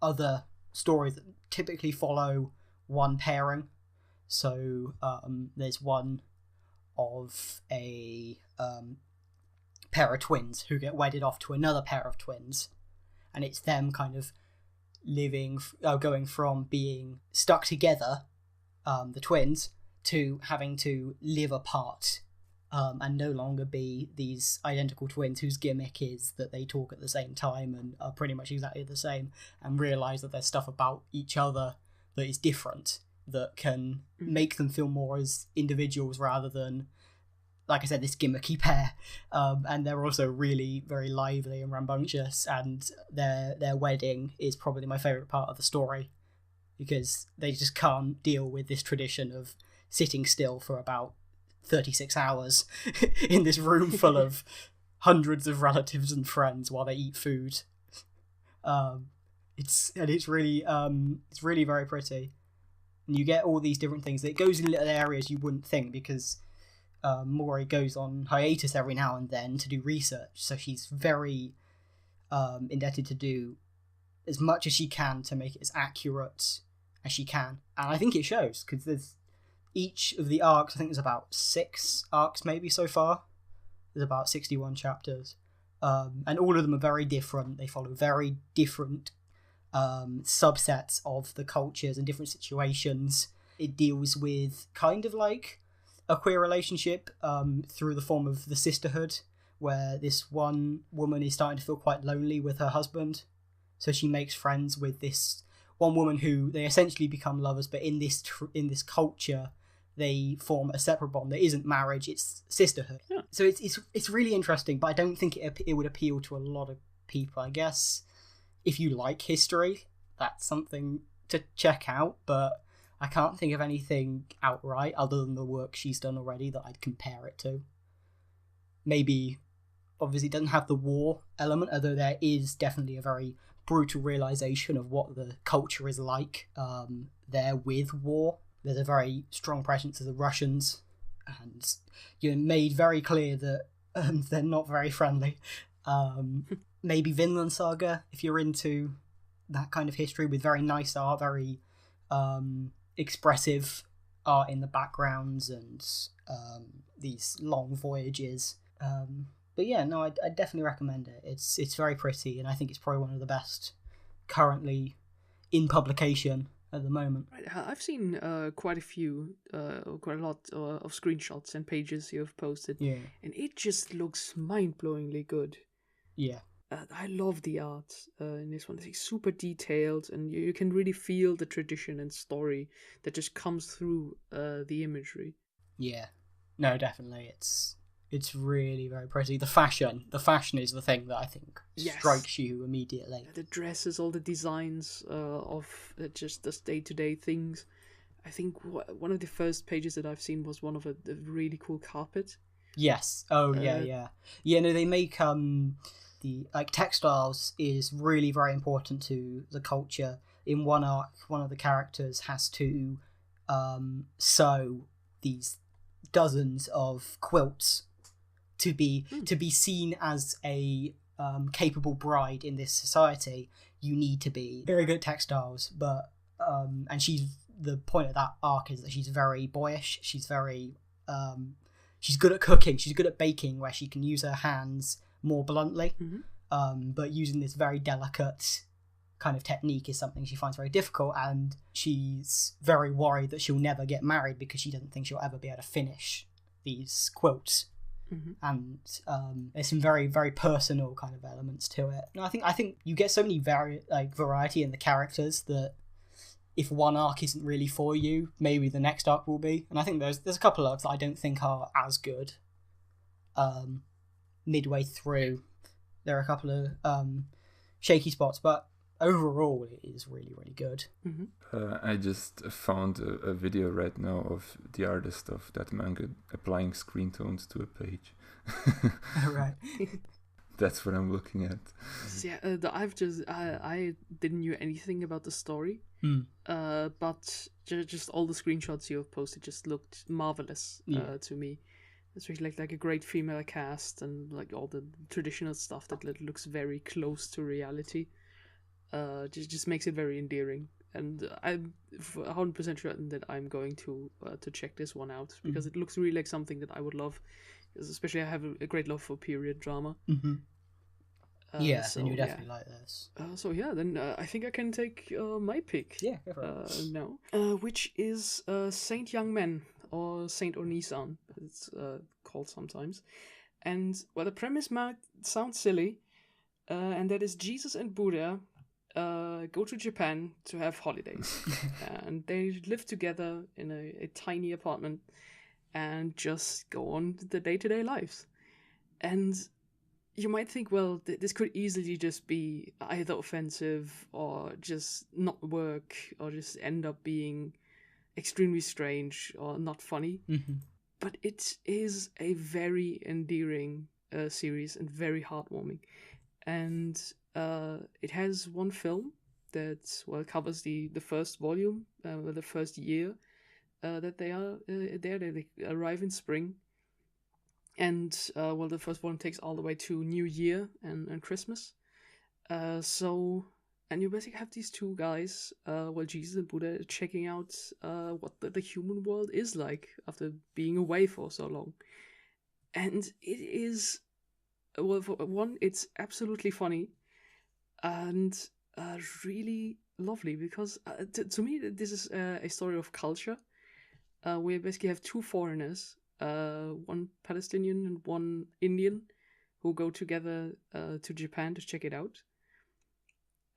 other stories that typically follow one pairing. So there's one of a pair of twins who get wedded off to another pair of twins, and it's them kind of going from being stuck together, the twins, to having to live apart and no longer be these identical twins whose gimmick is that they talk at the same time and are pretty much exactly the same, and realise that there's stuff about each other that is different, that can make them feel more as individuals rather than, like I said, this gimmicky pair. And they're also really very lively and rambunctious, and their wedding is probably my favourite part of the story, because they just can't deal with this tradition of sitting still for about 36 hours in this room full of hundreds of relatives and friends while they eat food. It's really very pretty. And you get all these different things. It goes in little areas you wouldn't think, because Mori goes on hiatus every now and then to do research, so she's very indebted to do as much as she can to make it as accurate as she can. And I think it shows, because there's each of the arcs, I think there's about 6 arcs maybe so far. There's about 61 chapters. And all of them are very different. They follow very different subsets of the cultures and different situations. It deals with kind of like a queer relationship through the form of the sisterhood, where this one woman is starting to feel quite lonely with her husband. So she makes friends with this one woman who they essentially become lovers, but in this culture they form a separate bond that isn't marriage, it's sisterhood. Yeah. So it's really interesting, but I don't think it would appeal to a lot of people. I guess if you like history, that's something to check out, but I can't think of anything outright other than the work she's done already that I'd compare it to. Maybe, obviously it doesn't have the war element, although there is definitely a very brutal realisation of what the culture is like there with war. There's a very strong presence of the Russians, and you're made very clear that they're not very friendly. Maybe Vinland Saga, if you're into that kind of history, with very nice art, very expressive art in the backgrounds, and these long voyages. But yeah, no, I definitely recommend it. It's very pretty, and I think it's probably one of the best currently in publication at the moment. Right, I've seen quite a lot of screenshots and pages you have posted, and it just looks mind-blowingly good. Yeah. I love the art in this one. It's super detailed, and you can really feel the tradition and story that just comes through the imagery. Yeah, no, definitely. It's really very pretty. The fashion is the thing that I think strikes you immediately. The dresses, all the designs of just the day-to-day things. I think one of the first pages that I've seen was one of a really cool carpet. Yes. Oh, yeah. No, they make the textiles is really very important to the culture. In one arc, one of the characters has to sew these dozens of quilts to be seen as a capable bride in this society. You need to be very good at textiles, but and the point of that arc is that she's very boyish. She's very she's good at cooking. She's good at baking, where she can use her hands more bluntly. But using this very delicate kind of technique is something she finds very difficult, and she's very worried that she'll never get married because she doesn't think she'll ever be able to finish these quilts. And there's some very, very personal kind of elements to it. And I think you get so many variety in the characters that if one arc isn't really for you, maybe the next arc will be. And I think there's a couple of arcs that I don't think are as good. Midway through, there are a couple of shaky spots, but overall it is really, really good. I just found a video right now of the artist of that manga applying screen tones to a page. Right. That's what I'm looking at. Yeah, I didn't know anything about the story, but just all the screenshots you have posted just looked marvelous to me. Especially like a great female cast and like all the traditional stuff that looks very close to reality. Just makes it very endearing, and I'm 100% certain that I'm going to check this one out because it looks really like something that I would love. Especially, I have a great love for period drama. So you definitely like this. Then I think I can take my pick. Yeah, go for it. Now, which is Saint Young Men, or Saint Onisan, it's called sometimes. And well, the premise might sound silly, and that is Jesus and Buddha go to Japan to have holidays, and they live together in a tiny apartment and just go on the day-to-day lives. And you might think, well, this could easily just be either offensive or just not work or just end up being extremely strange or not funny. But it is a very endearing series and very heartwarming. And it has one film that covers the first volume, the first year that they are there. They arrive in spring, and the first one takes all the way to New Year and Christmas. And you basically have these two guys, Jesus and Buddha, checking out what the human world is like after being away for so long. And it is, for one, it's absolutely funny and really lovely because to me, this is a story of culture. We basically have two foreigners, one Palestinian and one Indian, who go together to Japan to check it out.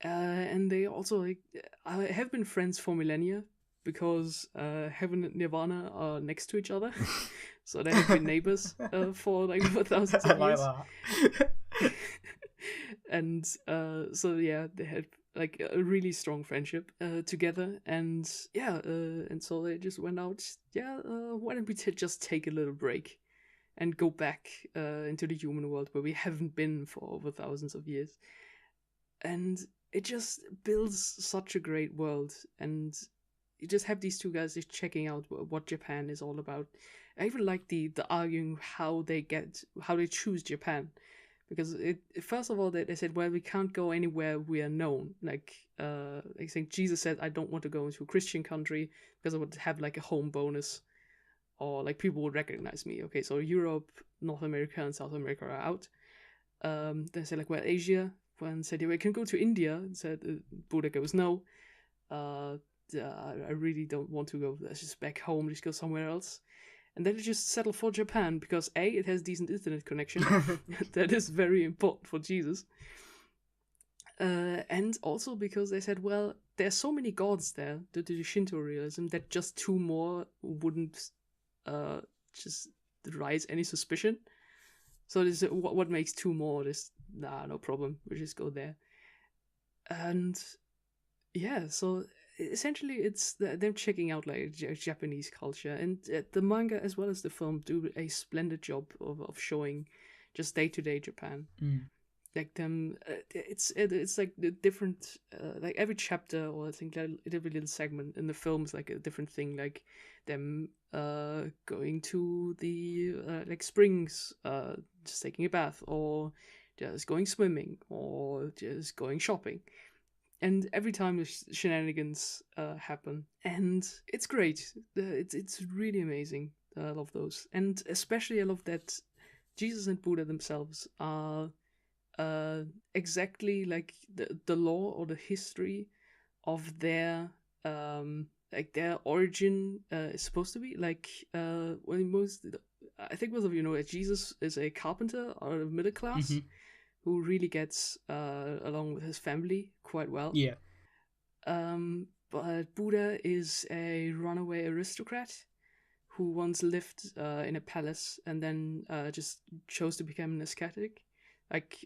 And they also have been friends for millennia because heaven and nirvana are next to each other. So they have been neighbors for thousands of years. And they had a really strong friendship together, and so they just went out. Why don't we just take a little break and go back into the human world where we haven't been for over thousands of years? And it just builds such a great world, and you just have these two guys just checking out what Japan is all about. I even like the arguing how they choose Japan. Because first of all, they said, well, we can't go anywhere we are known. I think Jesus said, I don't want to go into a Christian country because I would have a home bonus, or people would recognize me. Okay, so Europe, North America, and South America are out. They said, Asia. When said, we can go to India. And said, Buddha goes, no. I really don't want to go. Let's just back home. Just go somewhere else. And then they just settle for Japan because A, it has decent internet connection. That is very important for Jesus. And also because they said, well, there's so many gods there due to the Shinto realism that just two more wouldn't just raise any suspicion. So this what makes two more? No problem. We'll just go there. And so essentially it's them checking out like Japanese culture, and the manga as well as the film do a splendid job of showing just day-to-day Japan. Like them, it's like the different like every chapter, or I think every little segment in the film is like a different thing. Like them going to the like springs, just taking a bath, or just going swimming, or just going shopping. And every time the shenanigans happen, and it's great. It's really amazing. I love those, and especially I love that Jesus and Buddha themselves are exactly like the lore or the history of their like their origin is supposed to be. Like I think most of you know that Jesus is a carpenter or a middle class who really gets along with his family quite well. Yeah. But Buddha is a runaway aristocrat who once lived in a palace and then just chose to become an ascetic, like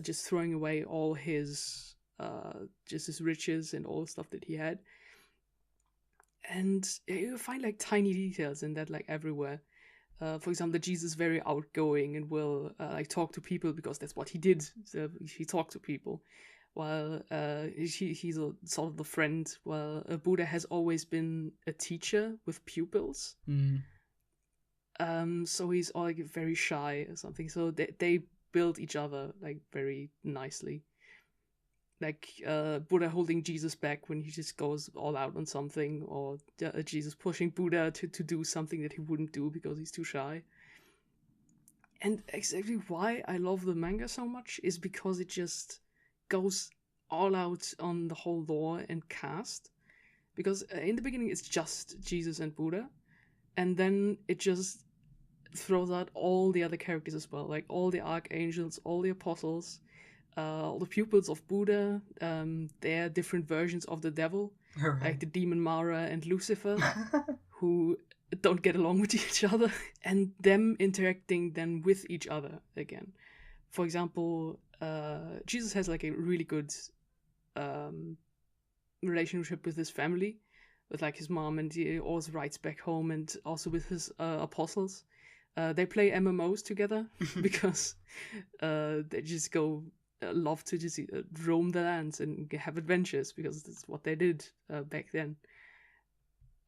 just throwing away all his just his riches and all the stuff that he had. And you find like tiny details in that, like everywhere. For example, Jesus is very outgoing and will like talk to people because that's what he did. So he talked to people, while he's a sort of the friend. While Buddha has always been a teacher with pupils. So he's all like very shy or something. So they build each other like very nicely. Like Buddha holding Jesus back when he just goes all out on something, or Jesus pushing Buddha to do something that he wouldn't do because he's too shy. And exactly why I love the manga so much is because it just goes all out on the whole lore and cast. Because in the beginning it's just Jesus and Buddha, and then it just throws out all the other characters as well, like all the archangels, all the apostles, all the pupils of Buddha, their different versions of the devil, like the demon Mara and Lucifer, who don't get along with each other, and them interacting then with each other again. For example, Jesus has like a really good relationship with his family, with like his mom, and he always writes back home, and also with his apostles. They play MMOs together because they just love to just roam the lands and have adventures, because that's what they did back then.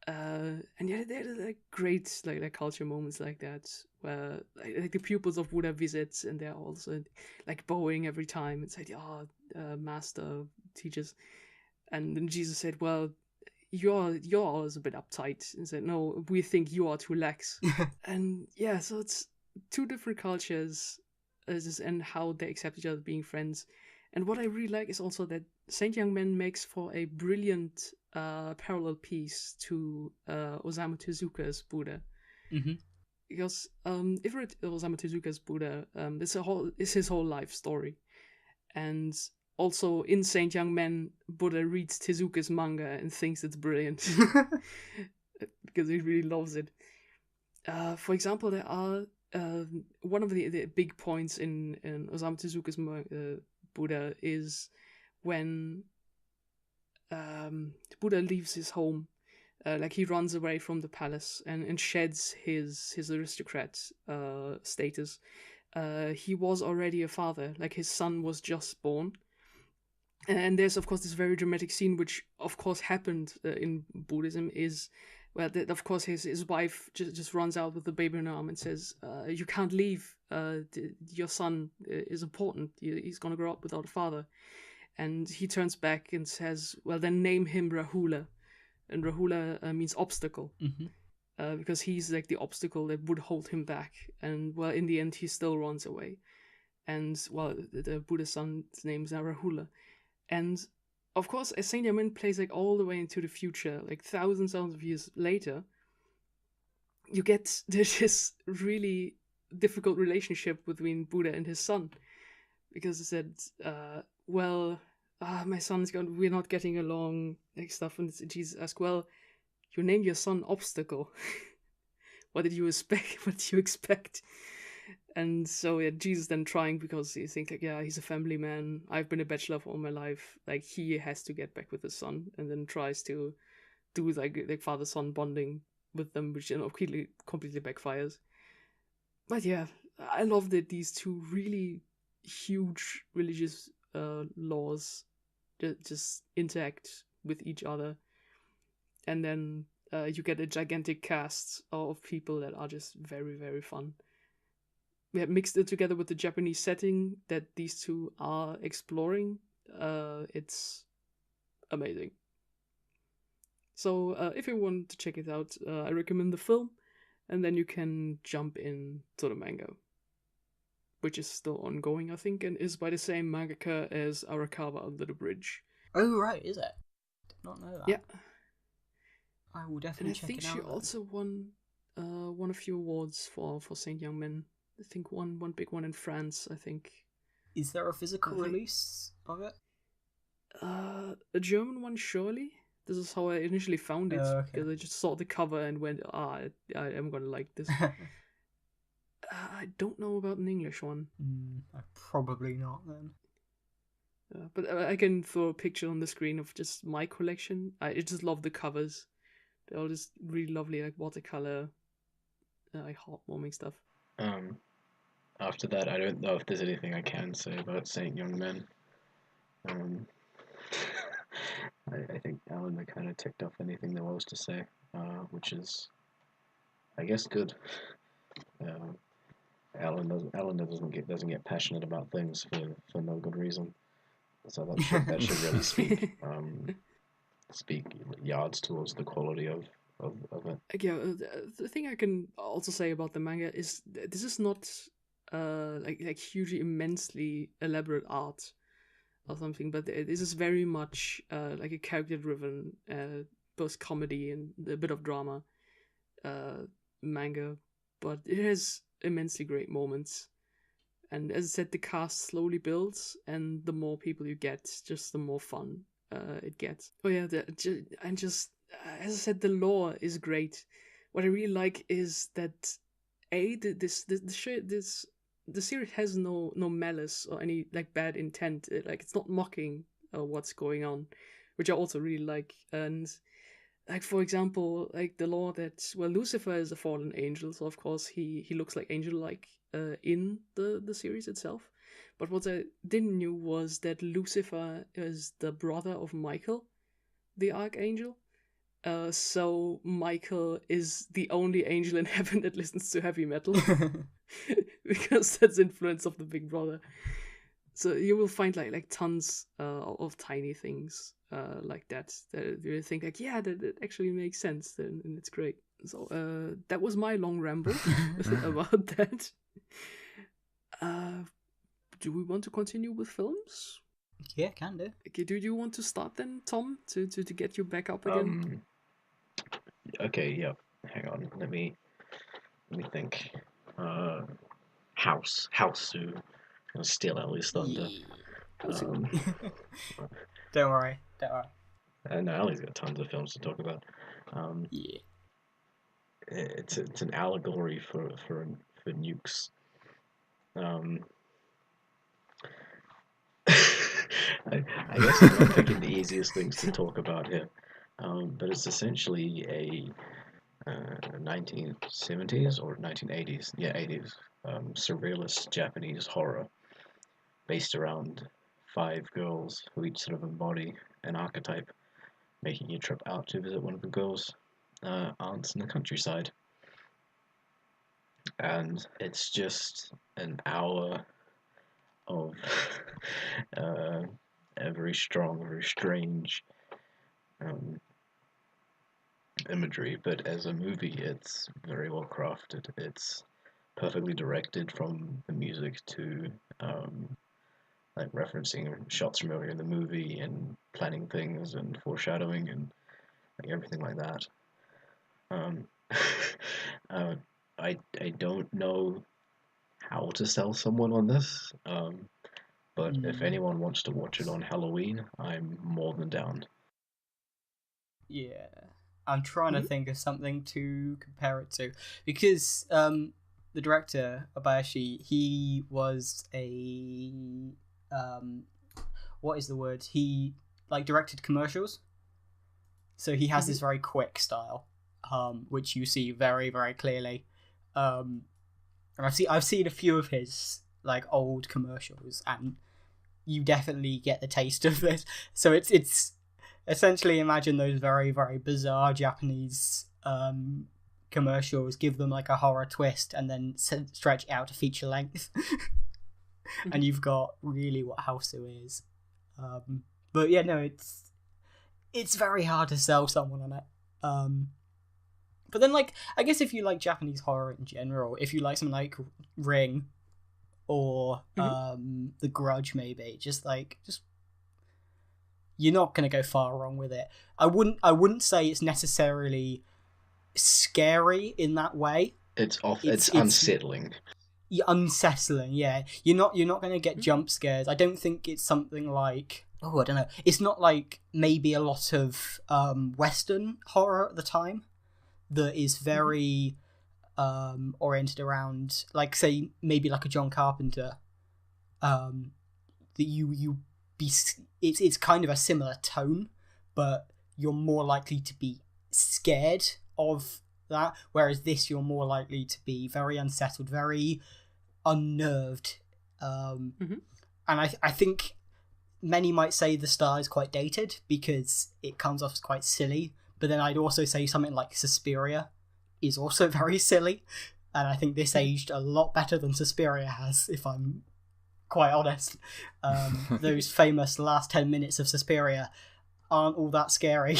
And yeah, there are like great like culture moments like that, where like the pupils of Buddha visits, and they're also like bowing every time. It's like, master teachers, and then Jesus said, "Well, you're always a bit uptight," and said, "No, we think you are too lax." And yeah, so it's two different cultures, and how they accept each other being friends. And what I really like is also that Saint Young Man makes for a brilliant parallel piece to Osamu Tezuka's Buddha. Because if you read Osamu Tezuka's Buddha, it's his whole life story. And also in Saint Young Man, Buddha reads Tezuka's manga and thinks it's brilliant because he really loves it. For example, there are one of the big points in Osamu Tezuka's Buddha is when Buddha leaves his home, like he runs away from the palace and sheds his aristocrat status. He was already a father, like his son was just born. And there's of course this very dramatic scene, which of course happened in Buddhism, is where of course his wife just runs out with the baby in her arm and says, "You can't leave. Your son is important. He's gonna grow up without a father." And he turns back and says, "Well, then name him Rahula." And Rahula means obstacle, because he's like the obstacle that would hold him back. And well, in the end, he still runs away. And well, the Buddha's son's name is now Rahula. And of course, as Saint Yamin plays like all the way into the future, like thousands of years later, you get this really difficult relationship between Buddha and his son, because he said, my son's gone, we're not getting along, like stuff. And Jesus asked, "Well, you named your son Obstacle. What did you expect? What did you expect?" And so yeah, Jesus then trying, because he thinks like, yeah, he's a family man. I've been a bachelor for all my life. Like, he has to get back with his son, and then tries to do like father-son bonding with them, which completely backfires. But yeah, I love that these two really huge religious laws just interact with each other, and then you get a gigantic cast of people that are just very, very fun. We have mixed it together with the Japanese setting that these two are exploring. It's amazing. So if you want to check it out, I recommend the film, and then you can jump in to the manga, which is still ongoing, I think, and is by the same mangaka as Arakawa Under the Bridge. Oh, right, is it? Did not know that. Yeah. I will definitely check it out. And I think she also won a few awards for Saint Young Men. I think one big one in France, I think. Is there a physical release of it? A German one, surely. This is how I initially found it, because I just saw the cover and went, I am gonna like this. I don't know about an English one. Probably not, then. But I can throw a picture on the screen of just my collection. I just love the covers. They're all just really lovely, like watercolor, like heartwarming stuff. After that, I don't know if there's anything I can say about Saint Young Men. I think Elena kind of ticked off anything there was to say, which is, I guess, good. Elena doesn't get passionate about things for no good reason, so that should really speak yards towards the quality of it. Yeah, the thing I can also say about the manga is this is not like hugely immensely elaborate art or something, but this is very much like a character-driven, both comedy and a bit of drama manga, but it has immensely great moments. And as I said, the cast slowly builds, and the more people you get, just the more fun it gets. Oh yeah, and just as I said, the lore is great. What I really like is that the series has no malice or any like bad intent. It's not mocking what's going on, which I also really like. And like, for example, like the lore that Lucifer is a fallen angel, so of course he looks like angel-like in the series itself. But what I didn't knew was that Lucifer is the brother of Michael, the archangel. So Michael is the only angel in heaven that listens to heavy metal. Because that's influence of the Big Brother. So you will find like tons of tiny things like that you think like, yeah, that actually makes sense, and it's great. So that was my long ramble about that. Do we want to continue with films? Yeah, can do. Okay, do you want to start then, Tom, to get you back up again? Okay, yeah. Hang on, let me think. Housu. Gonna steal Ellie's thunder. Don't worry. No, Ellie's got tons of films to talk about. Yeah. It's an allegory for nukes. I guess I'm not picking the easiest things to talk about here, but it's essentially a 1970s or 1980s, 80s surrealist Japanese horror based around 5 girls who each sort of embody an archetype, making a trip out to visit one of the girls' aunts in the countryside. And it's just an hour of a very strong, very strange imagery, but as a movie it's very well crafted. It's perfectly directed, from the music to like referencing shots from earlier in the movie and planning things and foreshadowing and like everything like that. I don't know how to sell someone on this, but if anyone wants to watch it on Halloween, I'm more than down. Yeah, I'm trying to think of something to compare it to, because the director Obayashi, he was a what is the word? He like directed commercials, so he has this very quick style, which you see very, very clearly. And I've seen a few of his like old commercials, and you definitely get the taste of this. So it's essentially, imagine those very, very bizarre Japanese commercials, give them like a horror twist, and then stretch it out to feature length. And you've got really what Housu is. But yeah, no, it's very hard to sell someone on it. But then, like, I guess if you like Japanese horror in general, if you like something like Ring or The Grudge, maybe, just you're not gonna go far wrong with it. I wouldn't say it's necessarily scary in that way. It's unsettling. Unsettling, yeah. You're not going to get jump scares. I don't think it's something like, I don't know. It's not like maybe a lot of Western horror at the time that is very oriented around, like, say, maybe like a John Carpenter. That it's kind of a similar tone, but you're more likely to be scared of that, whereas this, you're more likely to be very unsettled, very unnerved. And I think many might say the style is quite dated because it comes off as quite silly, but then I'd also say something like Suspiria is also very silly, and I think this aged a lot better than Suspiria has, if I'm quite honest. Those famous last 10 minutes of Suspiria aren't all that scary.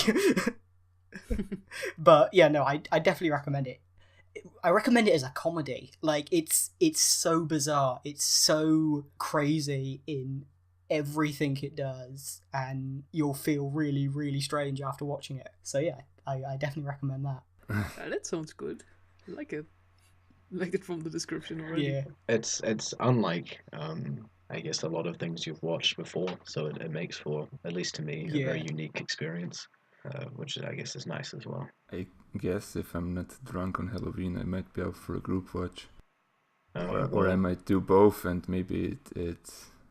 But yeah, no, I definitely recommend it. I recommend it as a comedy. Like, it's so bizarre, it's so crazy in everything it does, and you'll feel really, really strange after watching it. So yeah, I definitely recommend that. That sounds good. I like it. Like it from the description already. Yeah, It's unlike I guess a lot of things you've watched before, so it makes for, at least to me, a very unique experience, which I guess is nice as well. I guess if I'm not drunk on Halloween, I might be out for a group watch. Or I might do both, and maybe it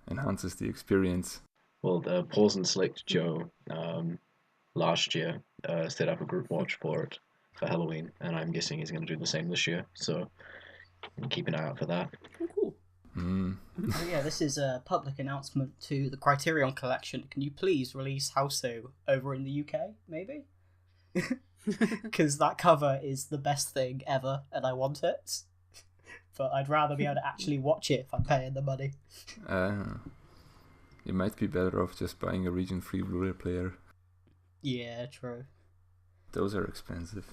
enhances the experience. Well, Paws and Slick Joe last year set up a group watch for it for Halloween, and I'm guessing he's going to do the same this year, so keep an eye out for that. Oh, cool. Oh yeah, this is a public announcement to the Criterion Collection. Can you please release Housu over in the UK, maybe? Because that cover is the best thing ever, and I want it. But I'd rather be able to actually watch it if I'm paying the money. You might be better off just buying a region 3 Blu-ray player. Yeah, true. Those are expensive.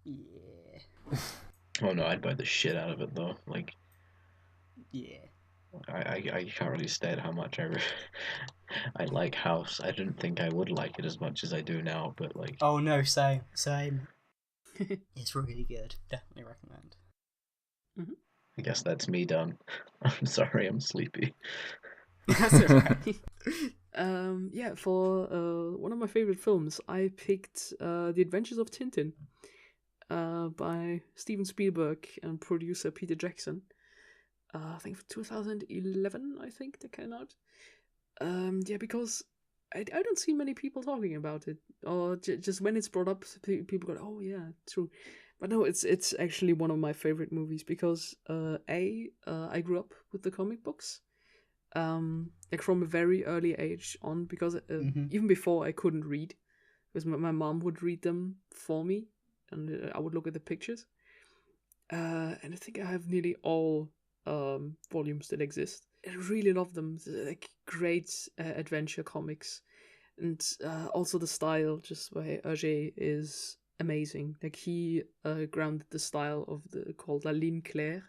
Yeah. Oh no, I'd buy the shit out of it though. Like, yeah. I can't really state how much I like House. I didn't think I would like it as much as I do now, but like. Oh no, same. It's really good. Definitely recommend. I guess that's me done. I'm sorry, I'm sleepy. That's alright. Yeah, for one of my favorite films, I picked The Adventures of Tintin by Steven Spielberg and producer Peter Jackson. I think for 2011, I think they came out. Yeah, because I don't see many people talking about it, or just when it's brought up, people go, "Oh yeah, true." But no, it's actually one of my favorite movies because I grew up with the comic books, like from a very early age on, because even before I couldn't read, because my mom would read them for me, and I would look at the pictures. And I think I have nearly all volumes that exist. I really love them. They're like great adventure comics, and also the style, just by Hergé, is amazing. Like he grounded the style of called La Ligne Claire,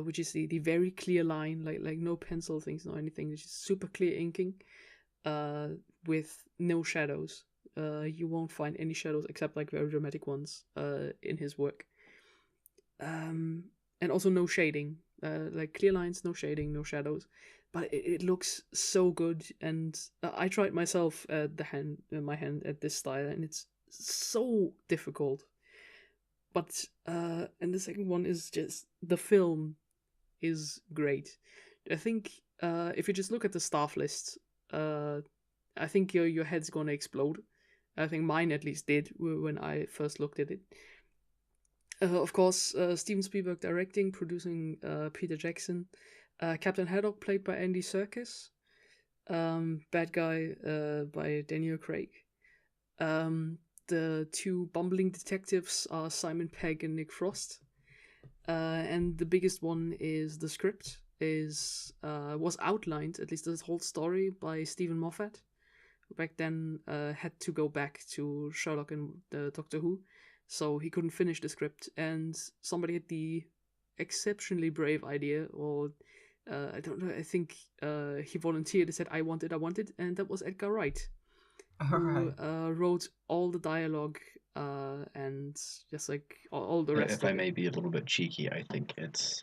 which is the very clear line, like no pencil things, no anything. It's just super clear inking, with no shadows. You won't find any shadows except like very dramatic ones in his work. And also no shading, like clear lines, no shading, no shadows, but it looks so good. And I tried myself at my hand at this style, and it's so difficult. But and the second one is just the film is great. I think if you just look at the staff list, I think your head's gonna explode. I think mine at least did when I first looked at it. Of course, Steven Spielberg directing, producing Peter Jackson. Captain Haddock played by Andy Serkis. Bad Guy by Daniel Craig. The two bumbling detectives are Simon Pegg and Nick Frost. And the biggest one is the script was outlined, at least this whole story, by Stephen Moffat, who back then had to go back to Sherlock and Doctor Who, so he couldn't finish the script, and somebody had the exceptionally brave idea, or I don't know, I think he volunteered and said, I want it, and that was Edgar Wright, who wrote all the dialogue and just like all the rest If of I it. may be a little bit cheeky, I think it's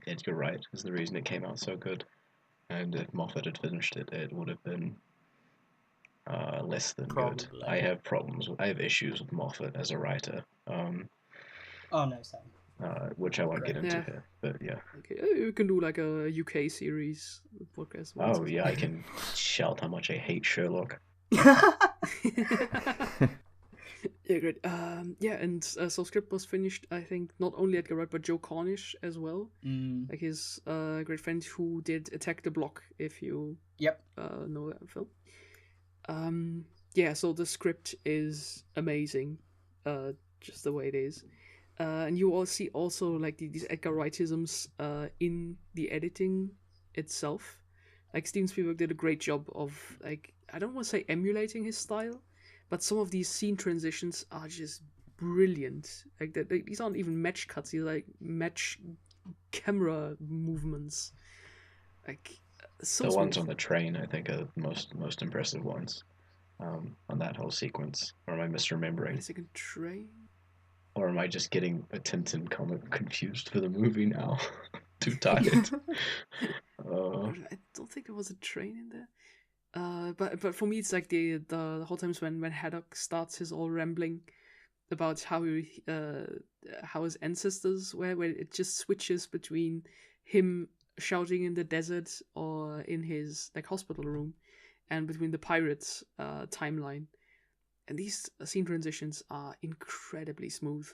Edgar Wright is the reason it came out so good. And if Moffat had finished it, it would have been less than good. Probably. I have issues with Moffat as a writer. Oh no, same. Which I won't get into Yeah. here, but yeah. Okay, you can do like a UK series podcast. Oh yeah, I can shout how much I hate Sherlock. Yeah, great. Yeah, and so script was finished. I think not only Edgar Wright but Joe Cornish as well, like his great friend who did Attack the Block. If you know that film. Yeah, so the script is amazing, just the way it is. And you all see also like these Edgar Wrightisms in the editing itself. Like Steven Spielberg did a great job of, like, I don't want to say emulating his style, but some of these scene transitions are just brilliant. Like these aren't even match cuts; these are like match camera movements. Like so The smooth. ones on the train, I think, are the most impressive ones on that whole sequence. Or am I misremembering? A second train. Or am I just getting a Tintin comic confused for the movie now? Too tired. I don't think there was a train in there. But for me, it's like the whole times when Haddock starts his all rambling about how his ancestors were, where it just switches between him shouting in the desert or in his like hospital room, and between the pirates timeline. And these scene transitions are incredibly smooth,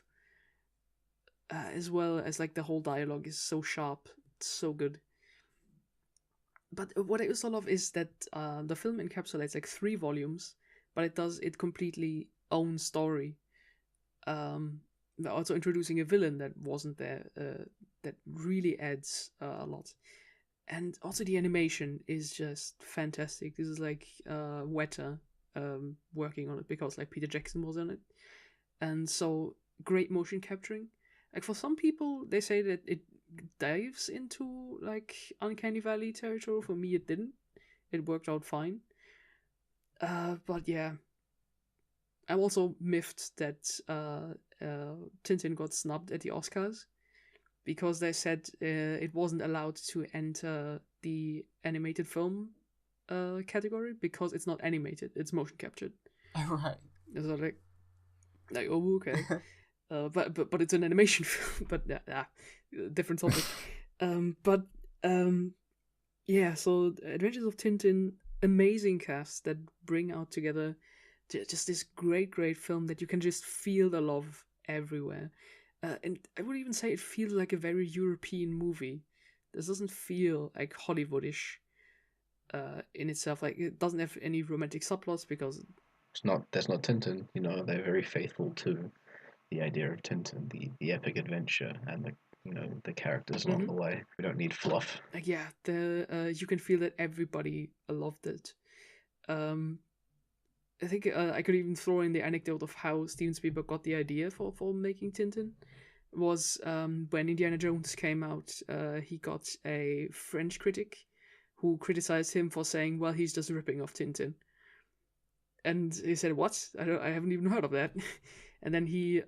as well as like the whole dialogue is so sharp, so good. But what I also love is that the film encapsulates like 3 volumes, but it does it completely own story. Also introducing a villain that wasn't there, that really adds a lot. And also the animation is just fantastic. This is like Weta working on it, because like Peter Jackson was on it, and so great motion capturing. Like for some people, they say that it dives into like Uncanny Valley territory. For me, it didn't. It worked out fine. But yeah, I'm also miffed that Tintin got snubbed at the Oscars, because they said it wasn't allowed to enter the animated film category because it's not animated; it's motion captured. Oh, right. So like oh okay. But it's an animation film. But different topic. Yeah. So Adventures of Tintin, amazing cast that bring out together just this great film that you can just feel the love everywhere. And I would even say it feels like a very European movie. This doesn't feel like Hollywoodish in itself. Like it doesn't have any romantic subplots because that's not Tintin. You know, they're very faithful to the idea of Tintin, the epic adventure, and the characters along the way. We don't need fluff. Like yeah, you can feel that everybody loved it. I think I could even throw in the anecdote of how Steven Spielberg got the idea for making Tintin. Was when Indiana Jones came out, he got a French critic who criticized him for saying, well, he's just ripping off Tintin. And he said, what? I haven't even heard of that. And then he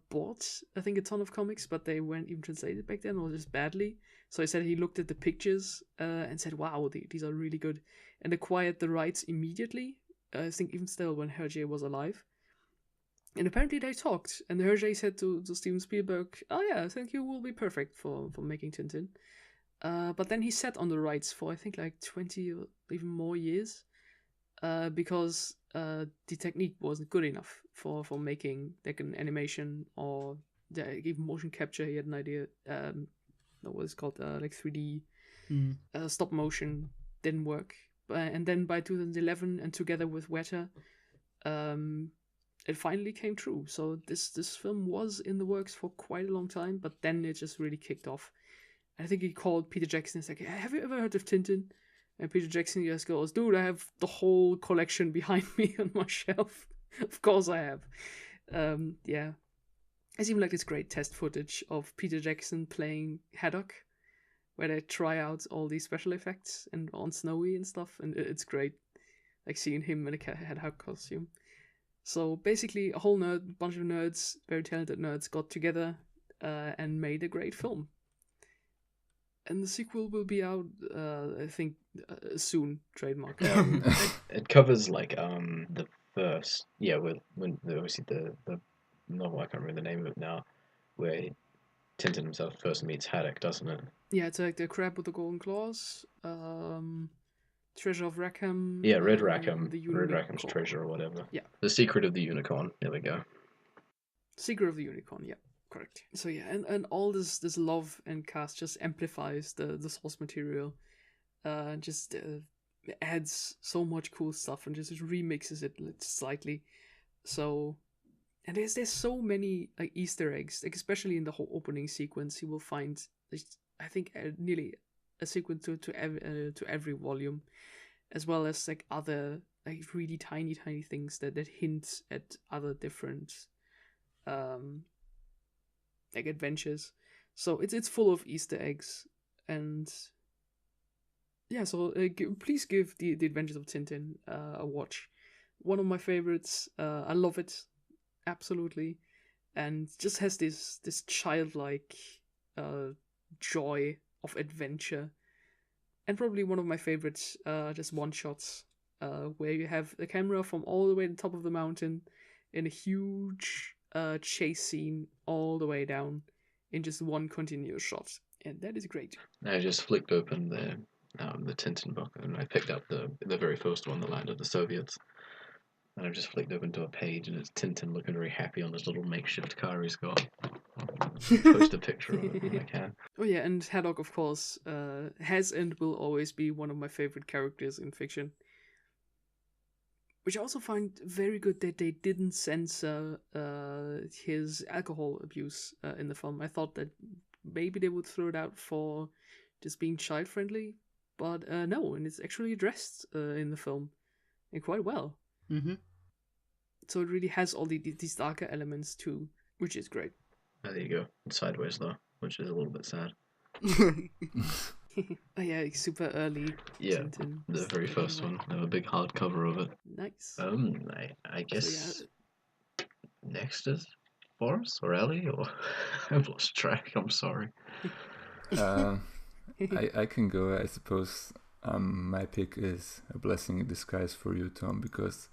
bought, I think, a ton of comics, but they weren't even translated back then, or just badly. So he said he looked at the pictures and said, wow, these are really good. And acquired the rights immediately. I think even still when Hergé was alive. And apparently they talked, and Hergé said to Steven Spielberg, "Oh yeah, I think you will be perfect for making Tintin." But then he sat on the rights for I think like 20 or even more years, because the technique wasn't good enough for making like an animation or even motion capture. He had an idea. What was it called? Like 3D stop motion didn't work. And then by 2011, and together with Weta, it finally came true. So this film was in the works for quite a long time, but then it just really kicked off. I think he called Peter Jackson. He's like, "Have you ever heard of Tintin?" And Peter Jackson just goes, "Dude, I have the whole collection behind me on my shelf." Of course I have. Yeah. It seemed like this great test footage of Peter Jackson playing Haddock, where they try out all these special effects and on Snowy and stuff, and it's great, like seeing him in a Haddock costume. So basically, a whole bunch of nerds, very talented nerds, got together and made a great film. And the sequel will be out, I think, soon. Trademark. It covers like the first, when obviously the novel, I can't remember the name of it now, where Tintin himself first meets Haddock, doesn't it? Yeah, it's like the crab with the golden claws, Treasure of Rackham. Yeah, Red Rackham's Unicorn. treasure or whatever. Yeah. The Secret of the Unicorn. There we go. Secret of the Unicorn, yeah. Correct. So yeah, and all this love and cast just amplifies the source material, just adds so much cool stuff and just remixes it slightly. So, and there's so many like Easter eggs, like especially in the whole opening sequence. You will find, I think, nearly a sequence to every volume, as well as like other like really tiny things that hint at other different like adventures. So it's full of Easter eggs, and yeah. So please give the Adventures of Tintin a watch. One of my favorites. I love it absolutely, and just has this childlike joy of adventure, and probably one of my favorites. Just one shots where you have the camera from all the way to the top of the mountain in a huge chase scene all the way down in just one continuous shot, and that is great. I just flicked open the Tintin book, and I picked up the very first one, The Land of the Soviets, and I just flicked open to a page, and it's Tintin looking very happy on this little makeshift car he's got. I'll post a picture of it when I can. Oh yeah, and Haddock, of course, has and will always be one of my favorite characters in fiction. Which I also find very good that they didn't censor his alcohol abuse in the film. I thought that maybe they would throw it out for just being child-friendly, but no, and it's actually addressed in the film, and quite well. Mm-hmm. So it really has all these darker elements too, which is great. There you go. It's sideways though, which is a little bit sad. Oh yeah, super early. Yeah, Tintin. the very first one. They have a big hardcover of it. Nice. I guess So, next is Boris or Ellie, or I've lost track. I'm sorry. I can go. I suppose my pick is A Blessing in Disguise for you, Tom, because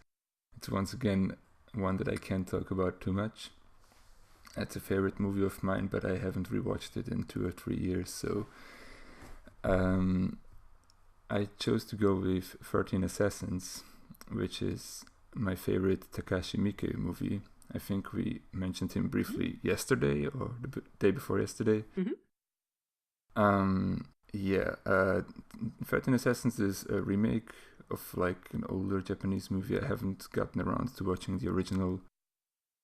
it's once again one that I can't talk about too much. It's a favorite movie of mine, but I haven't rewatched it in 2 or 3 years, so I chose to go with 13 Assassins, which is my favorite Takashi Miike movie. I think we mentioned him briefly yesterday or the day before yesterday. Mm-hmm. 13 Assassins is a remake of like an older Japanese movie. I haven't gotten around to watching the original,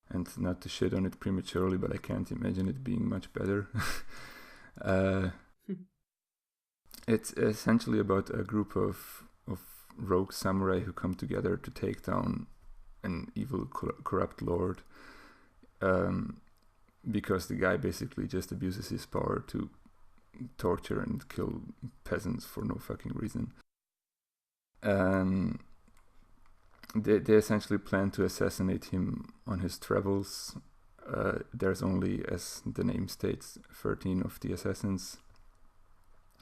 and not to shit on it prematurely, but I can't imagine it being much better. It's essentially about a group of rogue samurai who come together to take down an evil, corrupt lord, because the guy basically just abuses his power to torture and kill peasants for no fucking reason. They essentially plan to assassinate him on his travels. There's only, as the name states, 13 of the assassins,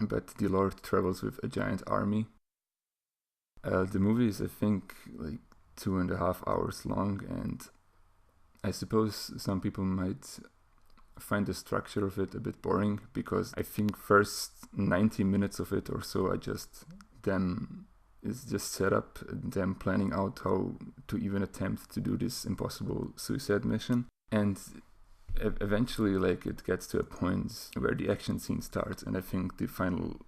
but the Lord travels with a giant army. The movie is, I think, like 2.5 hours long, and I suppose some people might find the structure of it a bit boring, because I think first 90 minutes of it or so are just them is just set up, them planning out how to even attempt to do this impossible suicide mission. And eventually, like, it gets to a point where the action scene starts, and I think the final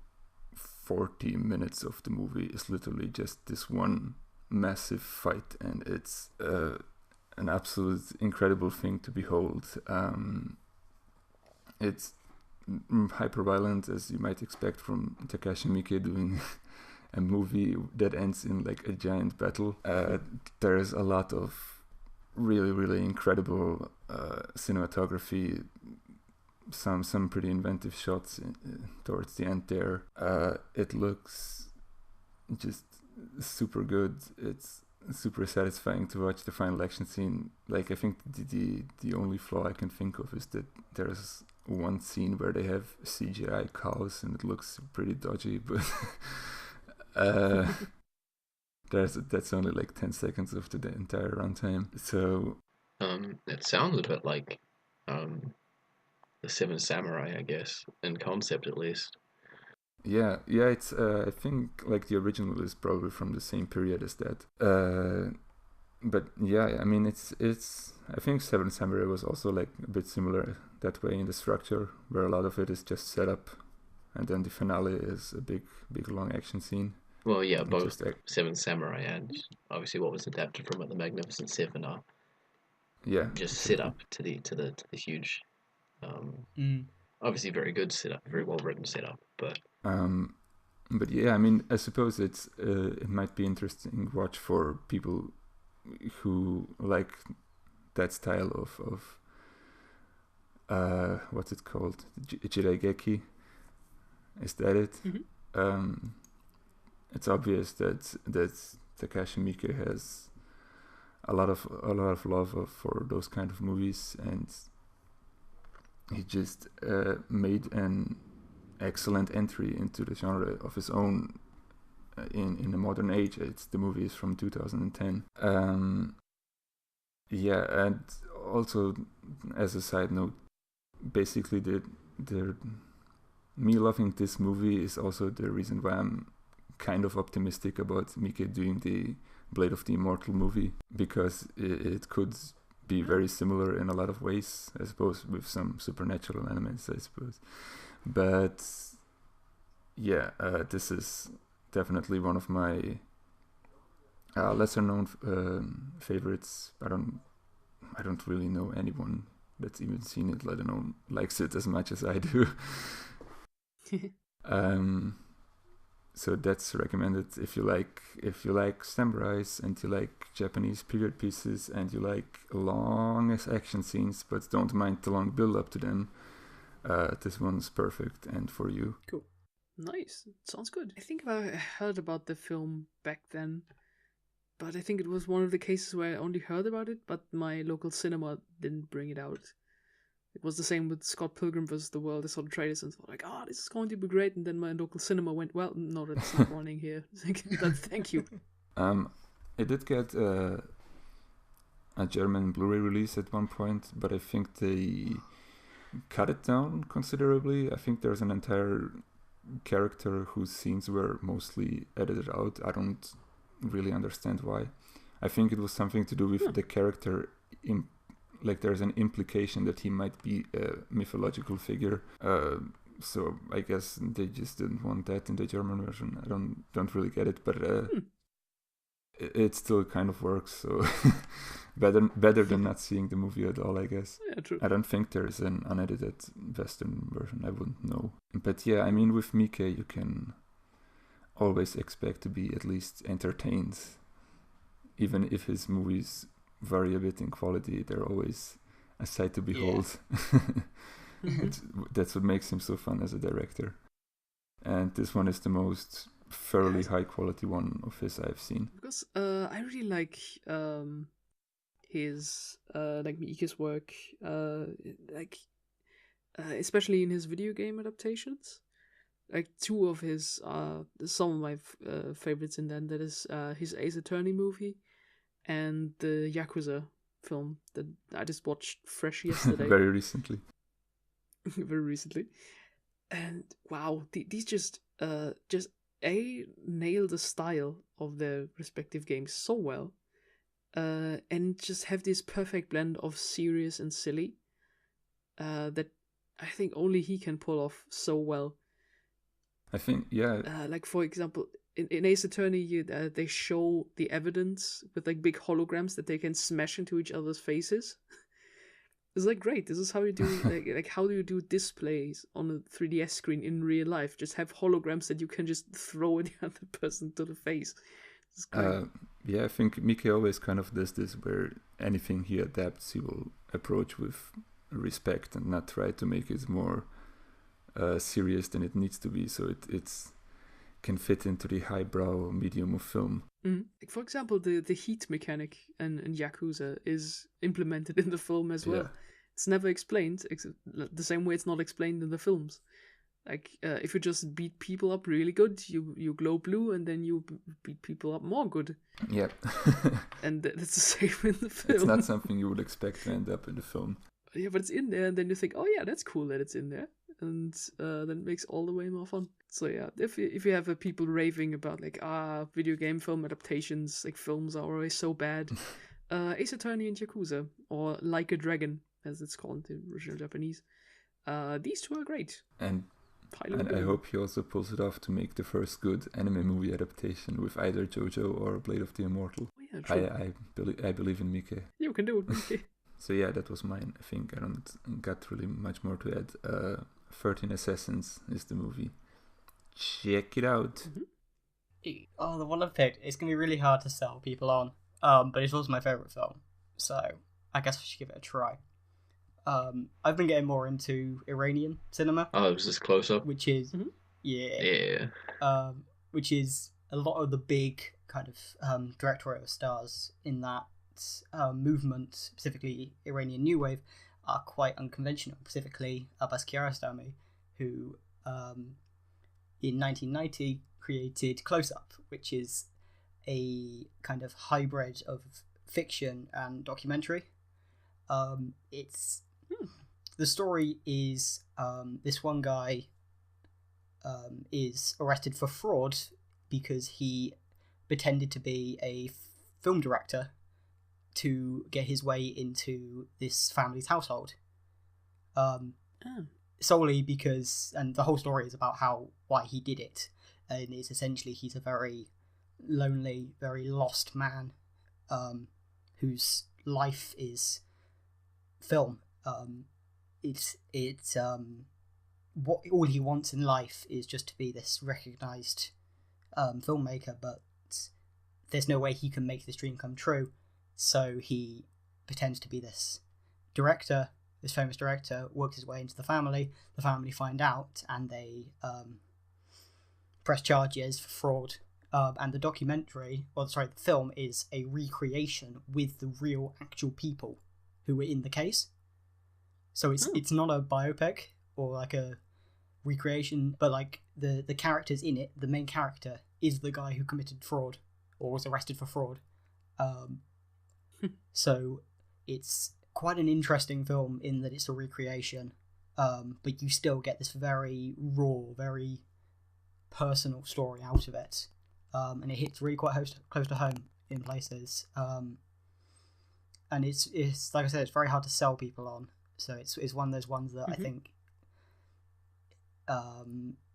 40 minutes of the movie is literally just this one massive fight, and it's an absolute incredible thing to behold. It's hyper violent, as you might expect from Takashi Miike doing a movie that ends in like a giant battle. There's a lot of really, really incredible cinematography, some pretty inventive shots towards the end there. It looks just super good. It's super satisfying to watch the final action scene. Like, I think the only flaw I can think of is that there's one scene where they have CGI cows and it looks pretty dodgy, but that's only like 10 seconds of the entire runtime. So it sounds a bit like the Seven Samurai, I guess, in concept at least. Yeah, it's I think like the original is probably from the same period as that. But yeah, I mean it's I think Seven Samurai was also like a bit similar that way in the structure, where a lot of it is just set up, and then the finale is a big long action scene. Well, yeah, both Seven Samurai and obviously what was adapted from it, the Magnificent Seven, are just set up to the huge, obviously very good setup, very well written setup, but yeah, I mean, I suppose it might be interesting to watch for people who like that style of what's it called, Jiraigeki. Is that it? Mm-hmm. It's obvious that Takashi Miike has a lot of love for those kind of movies, and he just made an excellent entry into the genre of his own in the modern age. The movie is from 2010. Yeah, and also as a side note, basically me loving this movie is also the reason why I'm kind of optimistic about Miike doing the Blade of the Immortal movie, because it could be very similar in a lot of ways, I suppose, with some supernatural elements, I suppose. But yeah, this is definitely one of my lesser known favorites. I don't really know anyone that's even seen it, let alone likes it as much as I do. So that's recommended if you like samurais and you like Japanese period pieces and you like long action scenes but don't mind the long build up to them. This one's perfect and for you. Cool. Nice. Sounds good. I think I heard about the film back then, but I think it was one of the cases where I only heard about it, but my local cinema didn't bring it out. It was the same with Scott Pilgrim vs. the World. I saw the trailers and thought, like, this is going to be great. And then my local cinema went, well, no, that's not running here. But thank you. It did get a German Blu-ray release at one point, but I think they cut it down considerably. I think there's an entire character whose scenes were mostly edited out. I don't really understand why. I think it was something to do with the character like there's an implication that he might be a mythological figure, so I guess they just didn't want that in the German version. I don't really get it, but it still kind of works, so better than not seeing the movie at all, I guess. Yeah, true. I don't think there's an unedited Western version. I wouldn't know. But yeah, I mean, with Miike you can always expect to be at least entertained, even if his movies vary a bit in quality. They're always a sight to behold. Yeah. That's what makes him so fun as a director. And this one is the most fairly high quality one of his I've seen. Because I really like his like Miike's work, especially in his video game adaptations. Like two of his some of my favorites in that is his Ace Attorney movie and the Yakuza film that I just watched fresh yesterday. Very recently. Very recently. And wow, these just nail the style of their respective games so well, and just have this perfect blend of serious and silly, that I think only he can pull off so well. I think, yeah. Like for example, in Ace Attorney, they show the evidence with like big holograms that they can smash into each other's faces. It's like, great, this is how you do, like how do you do displays on a 3DS screen in real life? Just have holograms that you can just throw the other person to the face. It's great. Yeah, I think Mickey always kind of does this, where anything he adapts, he will approach with respect and not try to make it more serious than it needs to be, so it's can fit into the highbrow medium of film. Like for example, the heat mechanic in Yakuza is implemented in the film as well. Yeah. It's never explained, the same way it's not explained in the films. Like, if you just beat people up really good, you glow blue, and then you beat people up more good. Yeah. And that's the same in the film. It's not something you would expect to end up in the film. Yeah, but it's in there, and then you think, oh yeah, that's cool that it's in there. And then it makes all the way more fun. So yeah, if you have people raving about like, video game film adaptations, like films are always so bad, Ace Attorney and Yakuza, or Like a Dragon, as it's called in original Japanese, these two are great. And I hope he also pulls it off to make the first good anime movie adaptation with either JoJo or Blade of the Immortal. Oh, yeah, true. I believe in Mike. You can do it, Mike. So yeah, that was mine. I think I don't got really much more to add. 13 Assassins is the movie. Check it out. Oh, the one I picked, it's going to be really hard to sell people on, but it's also my favourite film, so I guess I should give it a try. I've been getting more into Iranian cinema. Oh, it was this close-up? Which is, Yeah. Which is a lot of the big kind of directorial stars in that movement, specifically Iranian New Wave, are quite unconventional, specifically Abbas Kiarostami, who in 1990 created Close Up, which is a kind of hybrid of fiction and documentary. The story is this one guy is arrested for fraud because he pretended to be a film director to get his way into this family's household. Solely because, and the whole story is about why he did it, and it's essentially he's a very lonely, very lost man, whose life is film. What all he wants in life is just to be this recognized filmmaker, but there's no way he can make this dream come true. So he pretends to be this director, this famous director, works his way into the family find out, and they press charges for fraud. And the the film is a recreation with the real actual people who were in the case. So it's not a biopic or like a recreation, but like the characters in it, the main character is the guy who committed fraud or was arrested for fraud. So it's quite an interesting film in that it's a recreation, but you still get this very raw, very personal story out of it, and it hits really quite close to home in places. And it's like I said, it's very hard to sell people on. So it's one of those ones that I think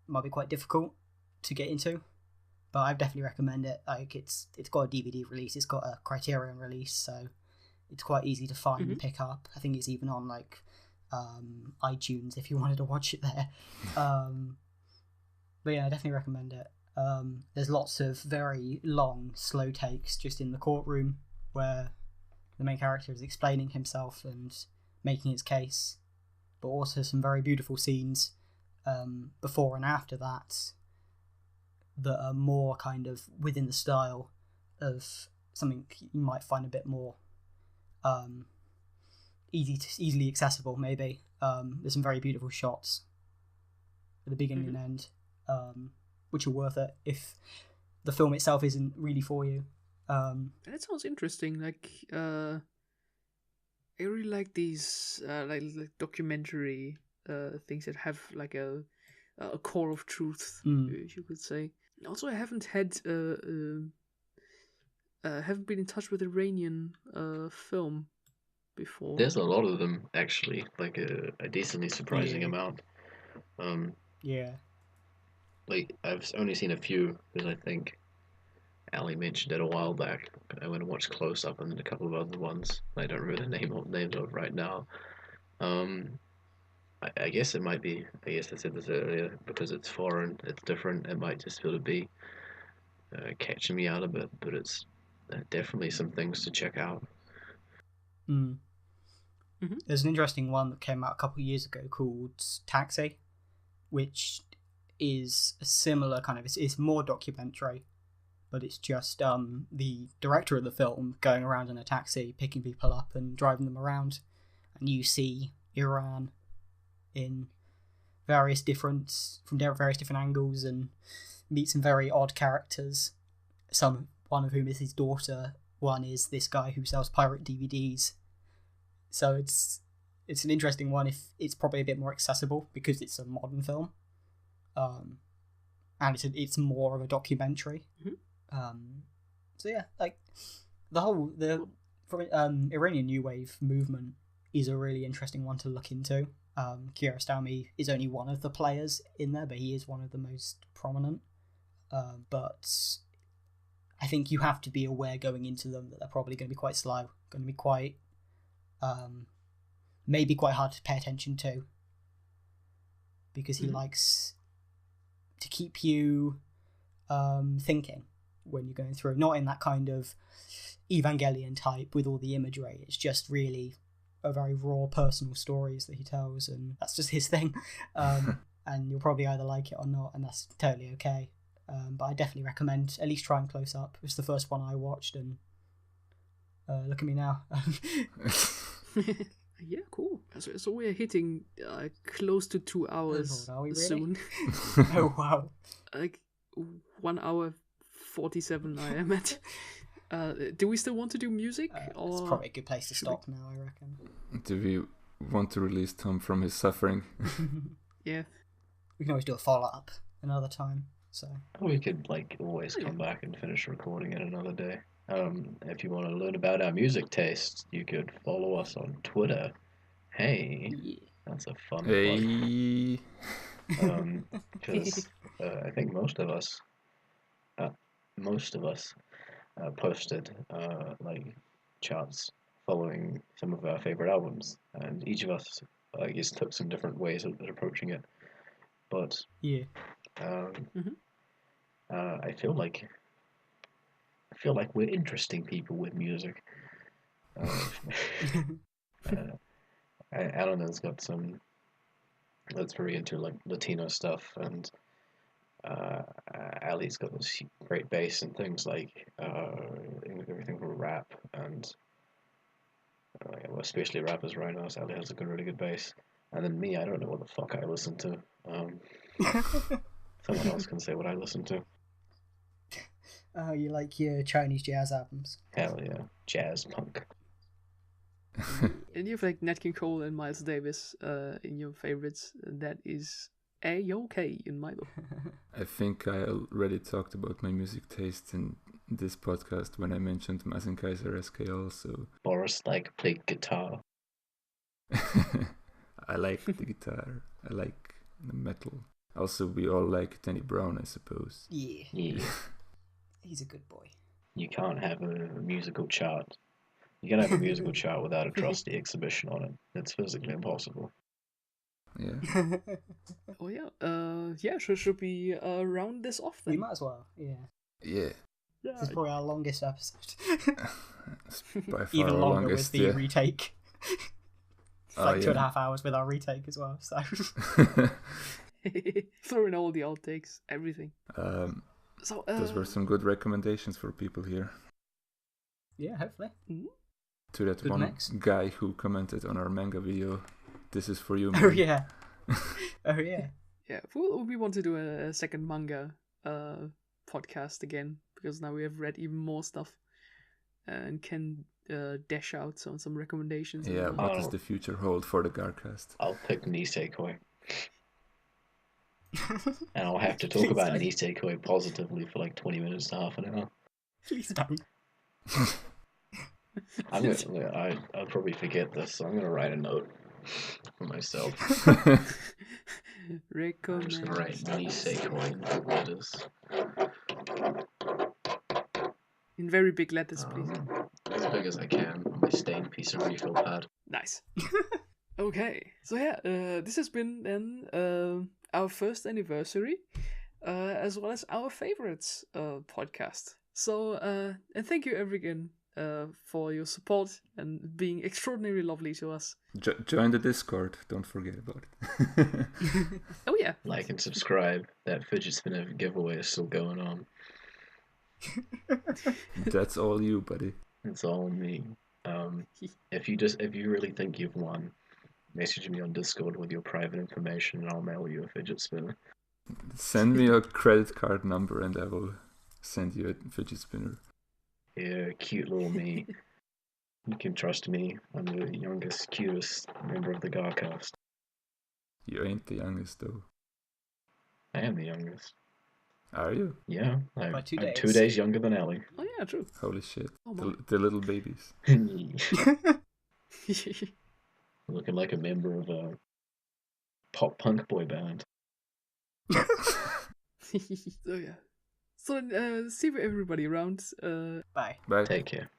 might be quite difficult to get into. But I definitely recommend it. Like it's got a DVD release, it's got a Criterion release, so it's quite easy to find and pick up. I think it's even on like iTunes if you wanted to watch it there. But yeah, I definitely recommend it. There's lots of very long, slow takes just in the courtroom where the main character is explaining himself and making his case, but also some very beautiful scenes before and after that are more kind of within the style of something you might find a bit more easily accessible, maybe. There's some very beautiful shots at the beginning and end, which are worth it if the film itself isn't really for you. And it sounds interesting. Like, I really like these like documentary things that have like a core of truth, if you could say. Also, I haven't haven't been in touch with Iranian film before. There's a lot of them actually, like a decently surprising Yeah. amount. Yeah. Like I've only seen a few because I think Ali mentioned it a while back. I went and watched Close Up and a couple of other ones. I don't remember the names of right now. I guess it might be. I guess I said this earlier because it's foreign, it's different. It might just sort of be catching me out a bit, but it's definitely some things to check out. There's an interesting one that came out a couple of years ago called Taxi, which is a similar kind of. It's more documentary, but it's just the director of the film going around in a taxi, picking people up and driving them around, and you see Iran in various different angles and meet some very odd characters. One of whom is his daughter. One is this guy who sells pirate DVDs. So it's an interesting one. If it's probably a bit more accessible because it's a modern film, and it's more of a documentary. So yeah, like the Iranian New Wave movement is a really interesting one to look into. Kiarostami is only one of the players in there, but he is one of the most prominent. But I think you have to be aware going into them that they're probably going to be quite slow, going to be quite, maybe quite hard to pay attention to, because he likes to keep you thinking when you're going through. Not in that kind of Evangelion type with all the imagery. It's just really a very raw personal stories that he tells, and that's just his thing. And you'll probably either like it or not, and that's totally okay. But I definitely recommend at least trying Close Up. It's the first one I watched, and look at me now. Yeah, cool. So we're hitting close to 2 hours are we really? soon. Oh wow! Like 1 hour 47 I am at. Do we still want to do music? It's probably a good place to stop now, I reckon. Do we want to release Tom from his suffering? Yeah. We can always do a follow-up another time. So We could always come back and finish recording it another day. If you want to learn about our music tastes, you could follow us on Twitter. Hey, that's a fun plug. Hey. Because I think most of us posted charts following some of our favorite albums, and each of us, I guess, took some different ways of approaching it. But yeah, I feel like we're interesting people with music. Elena's got some that's very into Latino stuff, and Ali's got this great bass and things like everything from rap and especially rappers right now. So Ali has a really good bass, and then me, I don't know what the fuck I listen to. Someone else can say what I listen to. Oh, you like your Chinese jazz albums? Hell yeah, jazz punk. And you have Nat King Cole and Miles Davis in your favorites. That is A-OK in my book. I think I already talked about my music taste in this podcast when I mentioned Mazinkaiser SK also. Boris played guitar. I like the guitar. I like the metal. Also, we all like Danny Brown, I suppose. Yeah. He's a good boy. You can't have a musical chart. You can have a musical chart without a trusty exhibition on it. It's physically impossible. Yeah. Oh yeah. Should we round this off then? We might as well. Yeah. Yeah. This is probably our longest episode. By far Even our longer longest, with the retake. It's 2.5 hours with our retake as well. So throw in all the outtakes, everything. So those were some good recommendations for people here. Yeah, hopefully. To that Good one next. guy who commented on our manga video, this is for you, man. Oh yeah. Oh yeah. Yeah, we want to do a second manga podcast again, because now we have read even more stuff. and can dash out some recommendations. Yeah, and, what does the future hold for the GARcast? I'll pick Nichijou. And I'll have to talk Please about don't. Nichijou positively for like 20 minutes to half an hour. Please don't. I'll probably forget this, so I'm gonna write a note for myself. I'm just gonna write Nichijou in big letters. in very big letters, please. As big as I can on my stained piece of refill pad. Nice. Okay, so yeah, this has been then our first anniversary, as well as our favorites podcast. So, and thank you again for your support and being extraordinarily lovely to us. Join the Discord. Don't forget about it. Oh yeah. Like and subscribe. That fidget spinner giveaway is still going on. That's all you, buddy. It's all me. If you really think you've won, message me on Discord with your private information and I'll mail you a fidget spinner. Send me your credit card number and I will send you a fidget spinner. Yeah, cute little me. You can trust me. I'm the youngest, cutest member of the GARcast. You ain't the youngest though. I am the youngest. Are you? Yeah, By I'm 2 2 days. days younger than Ellie. Oh yeah, true. Holy shit. Oh my. The little babies. Looking like a member of a pop punk boy band. So yeah. So then, see everybody around. Bye. Bye. Take care.